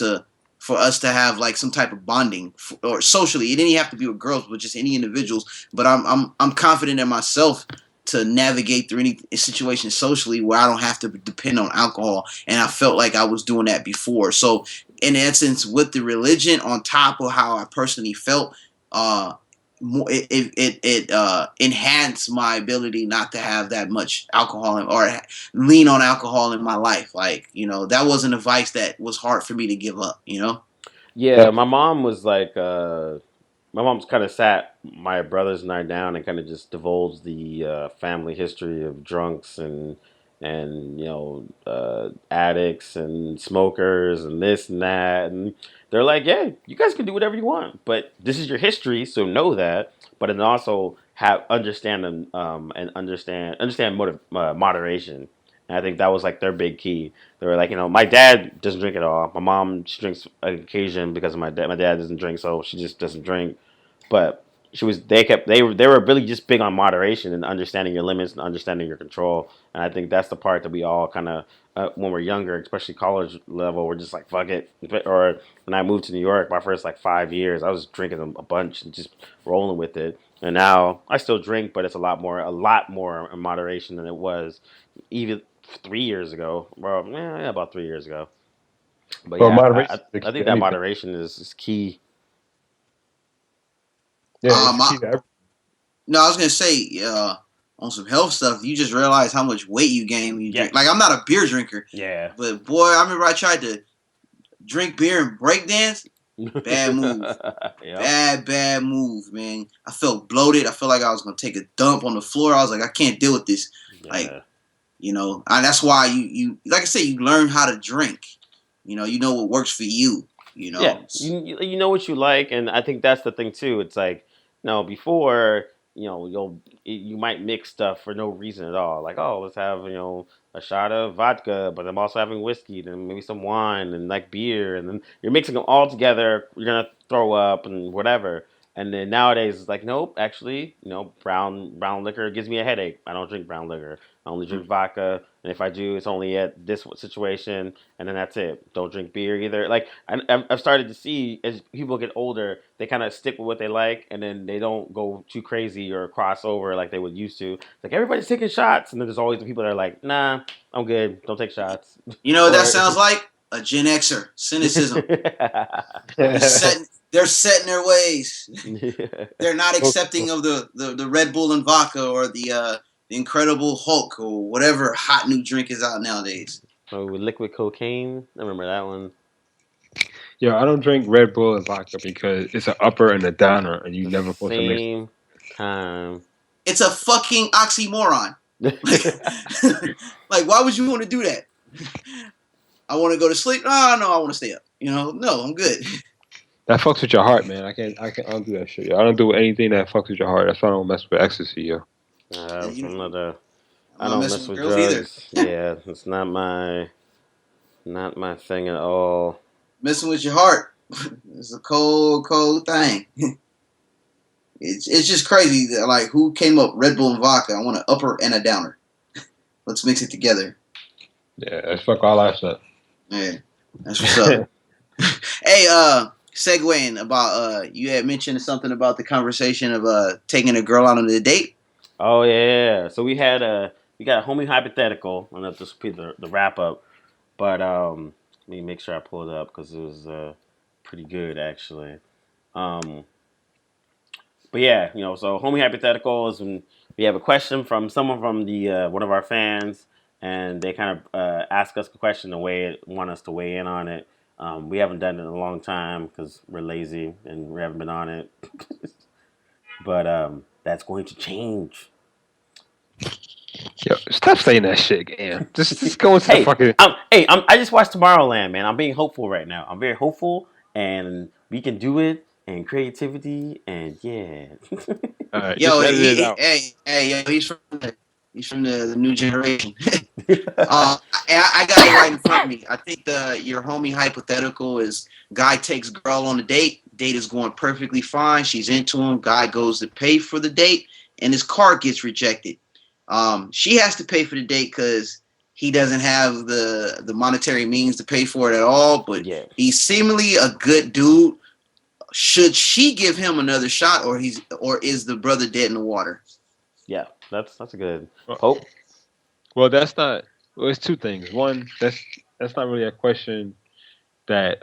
S4: for us to have some type of bonding or socially. It didn't have to be with girls, but just any individuals. But I'm confident in myself to navigate through any situation socially where I don't have to depend on alcohol. And I felt like I was doing that before. So in essence, with the religion on top of how I personally felt, it enhanced my ability not to have that much alcohol or lean on alcohol in my life. That wasn't a vice that was hard for me to give up.
S1: Yeah, my mom was like, my mom's kind of sat my brothers and I down and kind of just divulged the family history of drunks and addicts and smokers and this and that, and they're like, yeah, you guys can do whatever you want, but this is your history, so know that. But then also have understand them and understand moderation. And I think that was like their big key. They were like, my dad doesn't drink at all. My mom, she drinks on occasion because of my dad. My dad doesn't drink, so she just doesn't drink. But they were really just big on moderation and understanding your limits and understanding your control. And I think that's the part that we all kind of when we're younger, especially college level, we're just like fuck it. Or when I moved to New York, my first 5 years, I was drinking a bunch and just rolling with it. And now I still drink, but it's a lot more in moderation than it was even 3 years ago. Well, yeah, about 3 years ago. But
S3: Well,
S1: yeah,
S3: moderation
S1: I think that moderation is key.
S3: Yeah, it's key to everything.
S4: No, I was gonna say, on some health stuff, you just realize how much weight you gain when you drink. Like, I'm not a beer drinker.
S1: Yeah.
S4: But boy, I remember I tried to drink beer and break dance. Bad move. Yep. Bad move, man. I felt bloated. I felt like I was gonna take a dump on the floor. I was like, I can't deal with this. Like, and that's why you like I say, you learn how to drink. You know what works for you.
S1: Yeah, you know what you like, and I think that's the thing too. It's like, before, you might mix stuff for no reason at all. Like, oh, let's have a shot of vodka, but I'm also having whiskey, then maybe some wine and like beer, and then you're mixing them all together. You're gonna throw up and whatever. And then nowadays it's like, nope, actually, brown liquor gives me a headache. I don't drink brown liquor. I only drink vodka, and if I do, it's only at this situation, and then that's it. Don't drink beer either. Like I've started to see as people get older, they kind of stick with what they like, and then they don't go too crazy or cross over like they would used to. It's like everybody's taking shots, and then there's always the people that are like, nah, I'm good. Don't take shots.
S4: You know what that sounds like? A Gen Xer. Cynicism. They're set in their ways. They're not accepting of the Red Bull and vodka or the Incredible Hulk or whatever hot new drink is out nowadays.
S1: Oh, liquid cocaine. I remember that one.
S3: Yo, I don't drink Red Bull and vodka because it's an upper and a downer, and you never supposed to mix.
S1: Same time.
S4: It's a fucking oxymoron. Like, why would you want to do that? I want to go to sleep. Oh, no, I want to stay up. No, I'm good.
S3: That fucks with your heart, man. I don't do that shit. Yo. I don't do anything that fucks with your heart. That's why I don't mess with ecstasy, yo.
S1: I don't mess with drugs. Yeah, it's not my thing at all.
S4: Messing with your heart. It's a cold thing. It's just crazy that, like, who came up Red Bull and vodka? I want an upper and a downer. Let's mix it together.
S3: Yeah, that's fuck all that stuff.
S4: Yeah, that's what's up. Hey, segueing about you had mentioned something about the conversation of taking a girl out on a date.
S1: Oh yeah. So we got a Homie Hypothetical. I don't know if this will be the wrap up, but let me make sure I pull it up because it was pretty good actually. But yeah, so Homie Hypothetical is when we have a question from someone from the one of our fans, and they kind of ask us a question and want us to weigh in on it. We haven't done it in a long time because we're lazy and we haven't been on it. But that's going to change.
S3: Yo, stop saying that shit, again. Just go into the fucking.
S1: I just watched Tomorrowland, man. I'm being hopeful right now. I'm very hopeful, and we can do it. And creativity, and yeah.
S4: Yo, he's from the new generation. I got it right in front of me. I think your Homie Hypothetical is guy takes girl on a date. Date is going perfectly fine. She's into him. Guy goes to pay for the date, and his card gets rejected. She has to pay for the date because he doesn't have the monetary means to pay for it at all. But he's seemingly a good dude. Should she give him another shot, or is the brother dead in the water?
S1: Yeah, that's a good hope.
S3: Well, that's not. Well, it's two things. One, that's not really a question that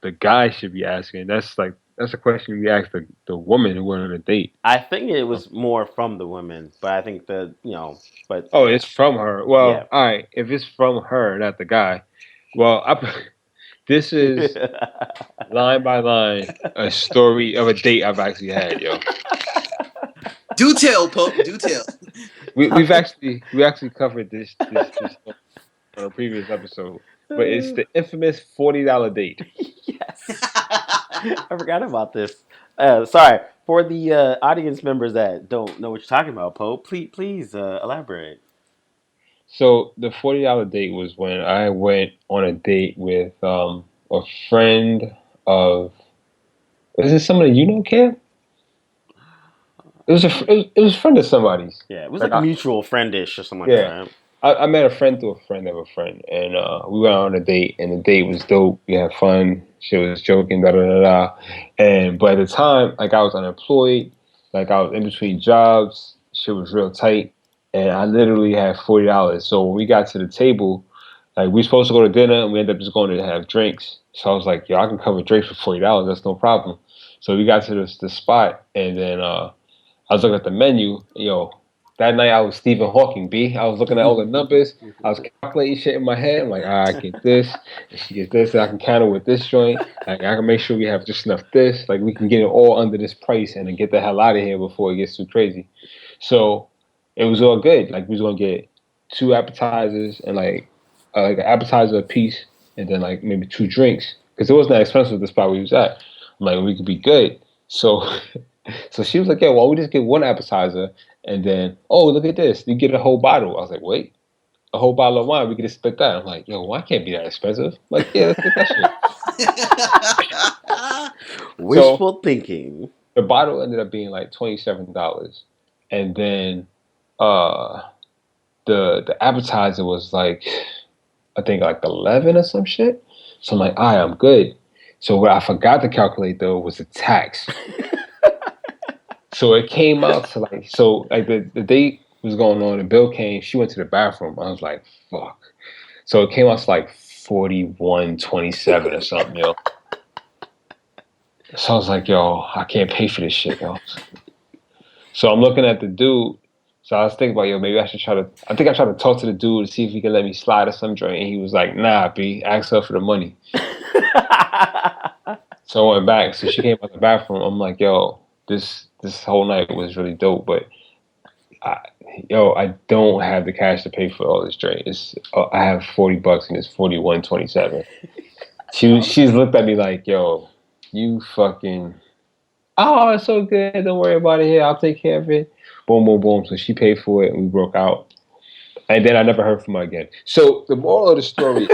S3: the guy should be asking. That's a question we ask the woman who went on a date.
S1: I think it was more from the women, but I think but
S3: it's from her. Well, all right, if it's from her, not the guy. Well, this is line by line a story of a date I've actually had, yo.
S4: Do tell, Pope. Do tell.
S3: We actually covered this on a previous episode, but it's the infamous $40 date.
S1: Yes, I forgot about this. Sorry for the audience members that don't know what you're talking about, Pope. Please elaborate.
S3: So the $40 date was when I went on a date with a friend of. Is this somebody you know, Cam? It was a friend of somebody's.
S1: Yeah, it was like a mutual friendish or something like that. Right?
S3: I met a friend through a friend of a friend, and we went on a date, and the date was dope. We had fun. She was joking, but at the time, like I was unemployed, like I was in between jobs. Shit was real tight. And I literally had $40. So when we got to the table, like we were supposed to go to dinner, and we ended up just going to have drinks. So I was like, yo, I can cover drinks for $40. That's no problem. So we got to the spot, and then I was looking at the menu. Yo, that night I was Stephen Hawking, B. I was looking at all the numbers. I was calculating shit in my head. I'm like, all right, I get this, and she gets this, and I can counter with this joint. Like I can make sure we have just enough this. Like we can get it all under this price and then get the hell out of here before it gets too crazy. So it was all good. Like we was gonna get 2 appetizers and like an appetizer a piece, and then like maybe 2 drinks because it wasn't that expensive at the spot we was at. I'm like, we could be good. So, so she was like, yeah, well, we just get 1 appetizer, and then oh, look at this, you get a whole bottle. I was like, wait, a whole bottle of wine, we could just split that. I'm like, yo, wine can't be that expensive. I'm like, yeah, let's get that shit.
S1: Wishful thinking.
S3: The bottle ended up being like $27, and then the appetizer was like, I think like 11 or some shit. So I'm like, all right, I'm good. So what I forgot to calculate though was the tax. So it came out to like, so like the date was going on, the bill came, she went to the bathroom. I was like, fuck. So it came out to like 41.27 or something, yo. So I was like, yo, I can't pay for this shit, yo. So I'm looking at the dude. So I was thinking about, yo, maybe I should I think I tried to talk to the dude to see if he could let me slide or some joint. And he was like, nah, B, ask her for the money. So I went back. So she came out the bathroom. I'm like, yo, this whole night was really dope, but I don't have the cash to pay for all this drink. I have $40 and it's 41.27. She's looked at me like, yo, you fucking, oh, it's so good. Don't worry about it. Here, I'll take care of it. Boom, boom, boom. So she paid for it and we broke out. And then I never heard from her again. So the moral of the story is,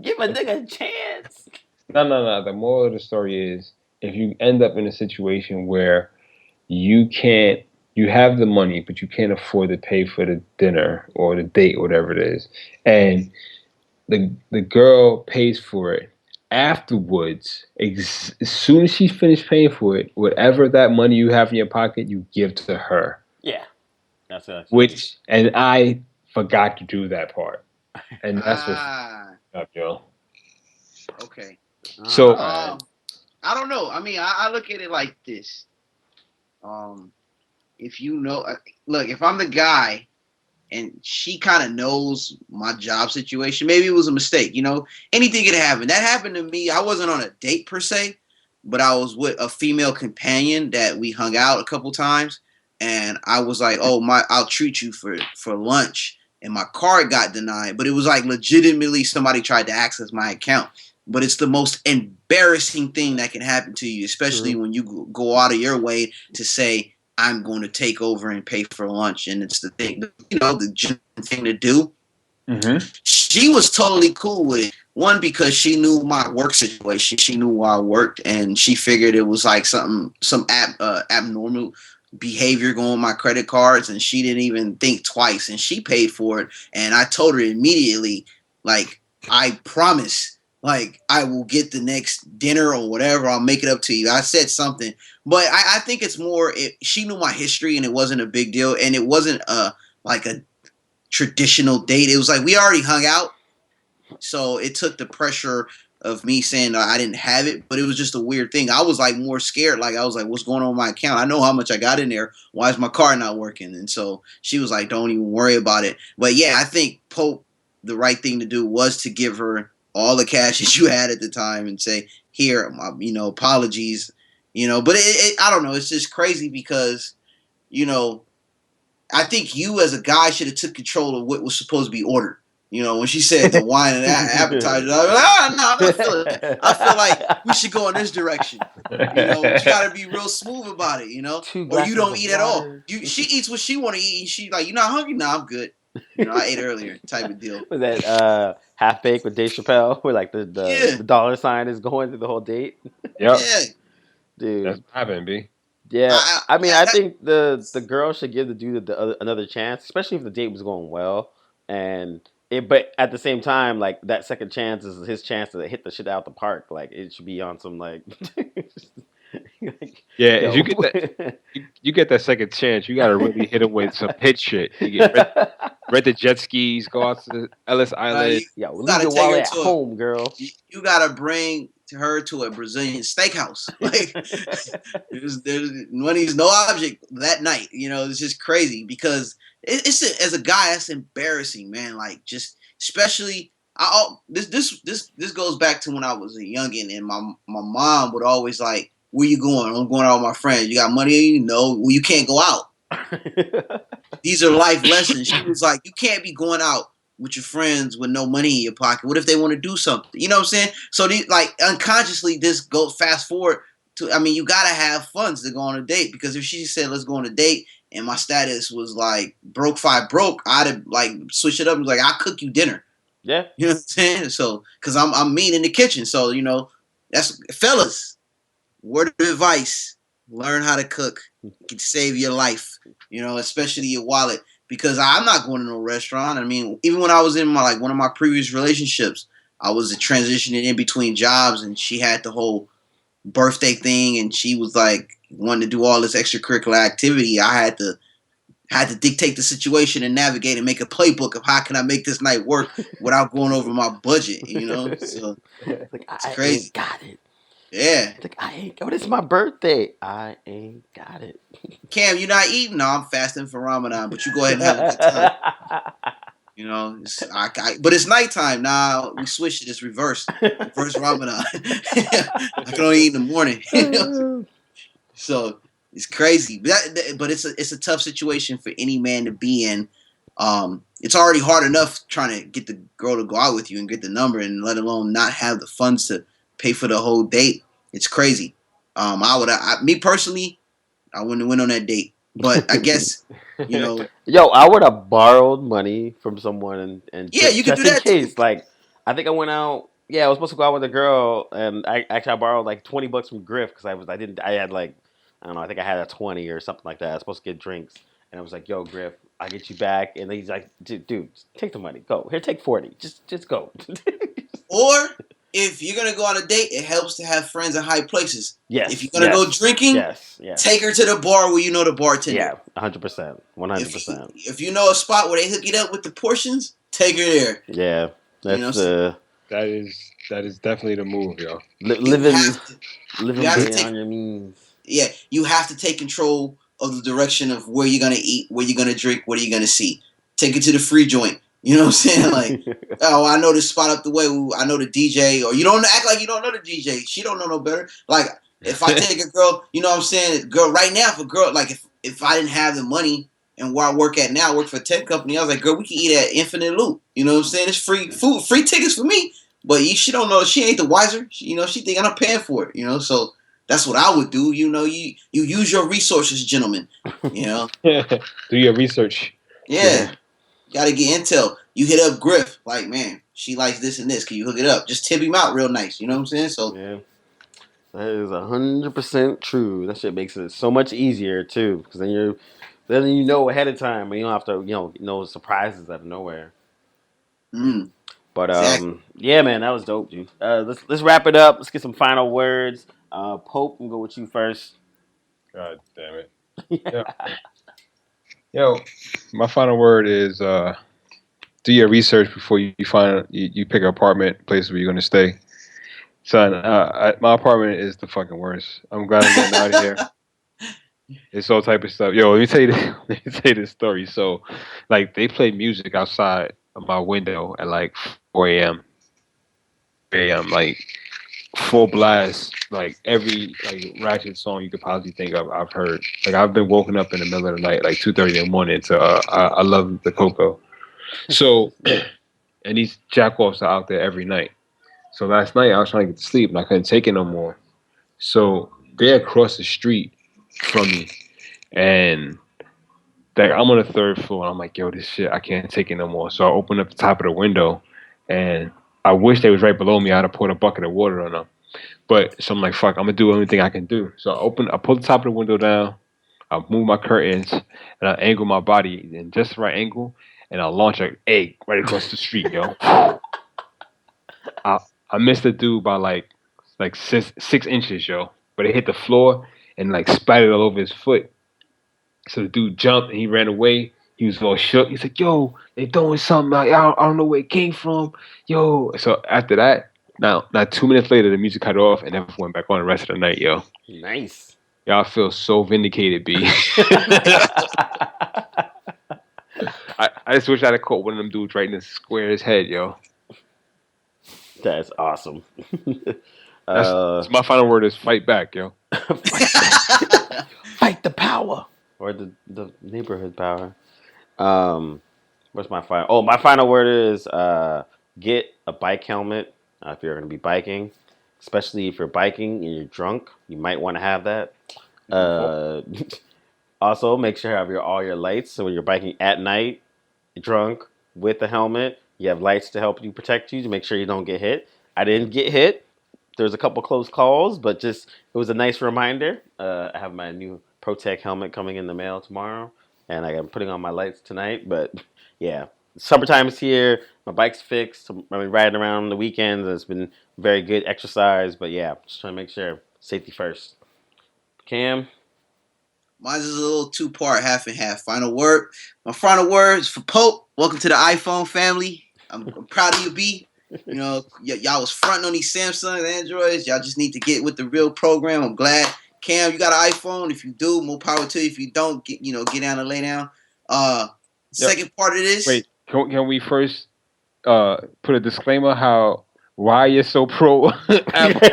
S1: give a nigga a chance.
S3: No. The moral of the story is, if you end up in a situation where you have the money, but you can't afford to pay for the dinner or the date, whatever it is, and the girl pays for it afterwards, as soon as she's finished paying for it, whatever that money you have in your pocket, you give to her.
S1: Yeah, that's it.
S3: And I forgot to do that part, and that's what's up, yo.
S4: Okay.
S3: So
S4: I don't know. I mean, I look at it like this. If you know, look, if I'm the guy and she kind of knows my job situation, maybe it was a mistake, you know, anything could happen. That happened to me. I wasn't on a date per se, but I was with a female companion that we hung out a couple times, and I was like, oh, I'll treat you for lunch. And my card got denied, but it was like legitimately somebody tried to access my account. But it's the most embarrassing thing that can happen to you, especially when you go out of your way to say, I'm going to take over and pay for lunch. And it's the thing, you know, the thing to do. Mm-hmm. She was totally cool with it. One, because she knew my work situation. She knew where I worked, and she figured it was like some abnormal behavior going on my credit cards, and she didn't even think twice, and she paid for it. And I told her immediately, like, I promise, like, I will get the next dinner or whatever. I'll make it up to you. I said something, but I think it's more, she knew my history and it wasn't a big deal. And it wasn't like a traditional date. It was like, we already hung out. So it took the pressure of me saying I didn't have it, but it was just a weird thing. I was like more scared. Like, I was like, what's going on with my account? I know how much I got in there. Why is my card not working? And so she was like, don't even worry about it. But yeah, I think Pope, the right thing to do was to give her all the cash that you had at the time and say, here, you know, apologies, you know, but I don't know. It's just crazy because, you know, I think you as a guy should have took control of what was supposed to be ordered. You know, when she said the wine and appetizer, I was like, no, I'm not feeling it. I feel like we should go in this direction. You know, you got to be real smooth about it, you know, or you don't eat at all. She eats what she want to eat, and she's like, you're not hungry? No, I'm good. You know, I ate earlier, type of deal.
S1: Was that Half Baked with Dave Chappelle, where like the dollar sign is going through the whole date?
S3: Yep.
S4: Yeah,
S1: dude,
S3: that's happened, B.
S1: Yeah, I mean, I think the girl should give the dude another chance, especially if the date was going well, but at the same time, like, that second chance is his chance to hit the shit out the park. Like, it should be on some like.
S3: Yeah, if you get that second chance, you gotta really hit him with some pitch shit. You get rent the jet skis, go out to the Ellis Island.
S1: Yeah, leave your wallet at home, girl.
S4: You gotta bring her to a Brazilian steakhouse. Like, there's money's no object that night. You know, it's just crazy because it's as a guy, that's embarrassing, man. Like, just especially. This goes back to when I was a youngin', and my mom would always like, where you going? I'm going out with my friends. You got money? No. Well, you can't go out. These are life lessons. She was like, you can't be going out with your friends with no money in your pocket. What if they want to do something? You know what I'm saying? So like unconsciously, this goes fast forward to. I mean, you gotta have funds to go on a date, because if she said let's go on a date and my status was like broke I'd have like switched it up and was like, I'll cook you dinner.
S1: Yeah.
S4: You know what I'm saying? So because I'm mean in the kitchen. So that's fellas. Word of advice: learn how to cook. It can save your life. Especially your wallet. Because I'm not going to no restaurant. I mean, even when I was in one of my previous relationships, I was transitioning in between jobs, and she had the whole birthday thing, and she was like wanting to do all this extracurricular activity. I had to dictate the situation and navigate and make a playbook of how can I make this night work without going over my budget. So
S1: Like,
S4: it's
S1: I
S4: crazy.
S1: ain't got it.
S4: Yeah.
S1: Like, I ain't. Oh, this is my birthday. I ain't got it.
S4: Cam, you not eating? No, I'm fasting for Ramadan, but you go ahead and have a good time. But it's nighttime now. We switched it. It's reverse Ramadan. I can only eat in the morning. So it's crazy. But it's a tough situation for any man to be in. It's already hard enough trying to get the girl to go out with you and get the number, and let alone not have the funds to pay for the whole date. It's crazy. Me personally, I wouldn't have went on that date. But I guess,
S1: Yo, I would have borrowed money from someone and
S4: yeah, you could do
S1: just in
S4: that too.
S1: case. Like, I think I went out. Yeah, I was supposed to go out with a girl, and I borrowed like $20 from Griff because I had like, I don't know, I think I had a 20 or something like that. I was supposed to get drinks, and I was like, yo, Griff, I get you back, and he's like, dude, take the money, go here, take 40, just go.
S4: Or if you're gonna go on a date, it helps to have friends in high places.
S1: Yes.
S4: If you're gonna go drinking,
S1: yes.
S4: take her to the bar where you know the bartender.
S1: Yeah, 100%, 100%.
S4: If you know a spot where they hook it up with the portions, take her there.
S1: Yeah, that's
S3: that is definitely the move, yo.
S1: Living
S4: take,
S1: beyond your means.
S4: Yeah, you have to take control of the direction of where you're gonna eat, where you're gonna drink, what are you gonna see. Take it to the free joint. You know what I'm saying? Like, oh, I know this spot up the way. I know the DJ. Or you don't act like you don't know the DJ. She don't know no better. Like, if I take a girl, you know what I'm saying? Girl, right now, if a girl, like, if I didn't have the money and where I work at now, I work for a tech company, I was like, girl, we can eat at Infinite Loop. You know what I'm saying? It's free food, free tickets for me. But she don't know. She ain't the wiser. She think I'm paying for it. So that's what I would do. You use your resources, gentlemen.
S3: Do your research.
S4: Yeah. Gotta get intel. You hit up Griff, like, man, she likes this and this. Can you hook it up? Just tip him out real nice. You know what I'm saying? So
S1: yeah, that is 100% true. That shit makes it so much easier too, because then you know ahead of time, and you don't have to know surprises out of nowhere. But
S4: exactly.
S1: yeah, man, that was dope, dude. Let's wrap it up. Let's get some final words. Pope, we'll go with you first.
S3: God damn it. Yo, my final word is do your research before you pick an apartment place where you're gonna stay. Son, my apartment is the fucking worst. I'm glad I'm getting out of here. It's all type of stuff. Yo, let me tell you this story. So, like, they play music outside of my window at like 4 a.m. Like full blast, like every like ratchet song you could possibly think of, I've heard. Like, I've been woken up in the middle of the night, like 2:30 in the morning to I love the Coco. So, and these jackoffs are out there every night. So last night I was trying to get to sleep and I couldn't take it no more. So they're across the street from me, and I'm on the third floor. And I'm like, yo, this shit, I can't take it no more. So I opened up the top of the window, and I wish they was right below me. I'd have poured a bucket of water on them. But so I'm like, fuck, I'm gonna do everything I can do. So I pull the top of the window down, I move my curtains, and I angle my body in just the right angle, and I launch an egg right across the street, yo. I missed the dude by like 6 inches, yo. But it hit the floor and like splattered all over his foot. So the dude jumped and he ran away. He was all shook. He's like, yo, they throwing something out. I don't know where it came from. Yo. So after that, now 2 minutes later, the music cut off and never went back on the rest of the night, yo.
S1: Nice.
S3: Y'all feel so vindicated, B. I just wish I'd have caught one of them dudes right in the square of his head, yo.
S1: That's awesome.
S3: That's my final word is fight back, yo.
S1: Fight the power. or the neighborhood power. What's my final? Oh, my final word is get a bike helmet if you're going to be biking, especially if you're biking and you're drunk. You might want to have that. Uh, Also, make sure you have all your lights. So when you're biking at night, drunk with the helmet, you have lights to help you protect you to make sure you don't get hit. I didn't get hit. There was a couple close calls, but just it was a nice reminder. I have my new ProTech helmet coming in the mail tomorrow, and I'm putting on my lights tonight. But yeah, summertime is here. My bike's fixed. I've been riding around the weekends. It's been very good exercise. But yeah, just trying to make sure safety first. Cam.
S4: Mine is a little two-part, half and half. Final word. My final word is for Pope. Welcome to the iPhone family. I'm proud of you, B. You know, y'all was fronting on these Samsung Androids. Y'all just need to get with the real program. I'm glad. Cam, you got an iPhone. If you do, more power to you. If you don't, get down and lay down. Second part of this.
S3: Wait, can we first put a disclaimer why you're so pro Apple?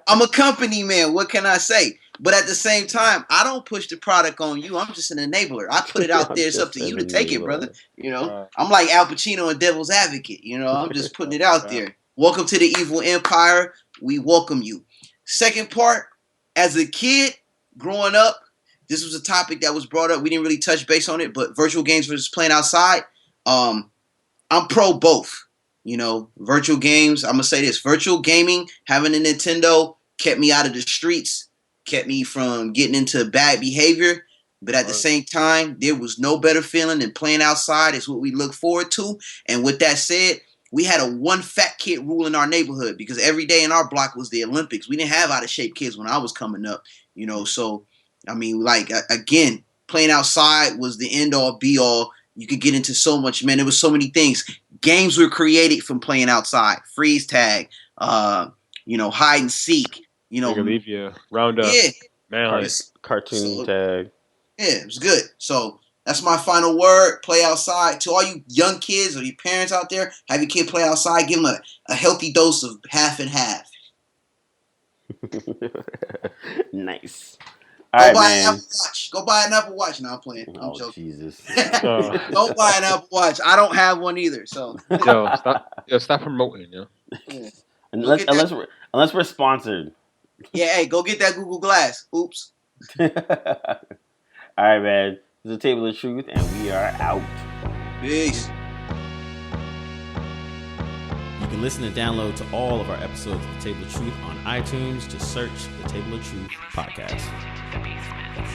S4: I'm a company man. What can I say? But at the same time, I don't push the product on you. I'm just an enabler. I put it out there. It's up to you to take it, brother. You know, I'm like Al Pacino and Devil's Advocate. You know, I'm just putting it out there. Welcome to the evil empire. We welcome you. Second part, as a kid growing up, this was a topic that was brought up. We didn't really touch base on it, but virtual games versus playing outside. I'm pro both. You know, virtual games. I'm gonna say this: virtual gaming, having a Nintendo kept me out of the streets, kept me from getting into bad behavior. But at the same time, there was no better feeling than playing outside. It's what we look forward to. And with that said, we had a one fat kid rule in our neighborhood because every day in our block was the Olympics. We didn't have out of shape kids when I was coming up, you know. So, I mean, like, again, playing outside was the end all be all. You could get into so much, man. There was so many things. Games were created from playing outside. Freeze tag, hide and seek. You know,
S3: leave you round up.
S4: Yeah,
S3: Man,
S1: cartoon tag.
S4: Yeah, it was good. So that's my final word. Play outside. To all you young kids or your parents out there, have your kid play outside. Give them a healthy dose of half and half.
S1: Nice.
S4: Go buy an Apple Watch. Go buy an Apple Watch. No, I'm playing. I'm joking.
S1: Jesus.
S4: Don't buy an Apple Watch. I don't have one either. So
S3: stop promoting.
S4: Yeah.
S1: Unless we're sponsored.
S4: Yeah, hey, go get that Google Glass. Oops.
S1: All right, man. This is the Table of Truth, and we are out.
S4: Peace.
S1: You can listen and download to all of our episodes of The Table of Truth on iTunes. Just search The Table of Truth podcast.
S2: The Basements.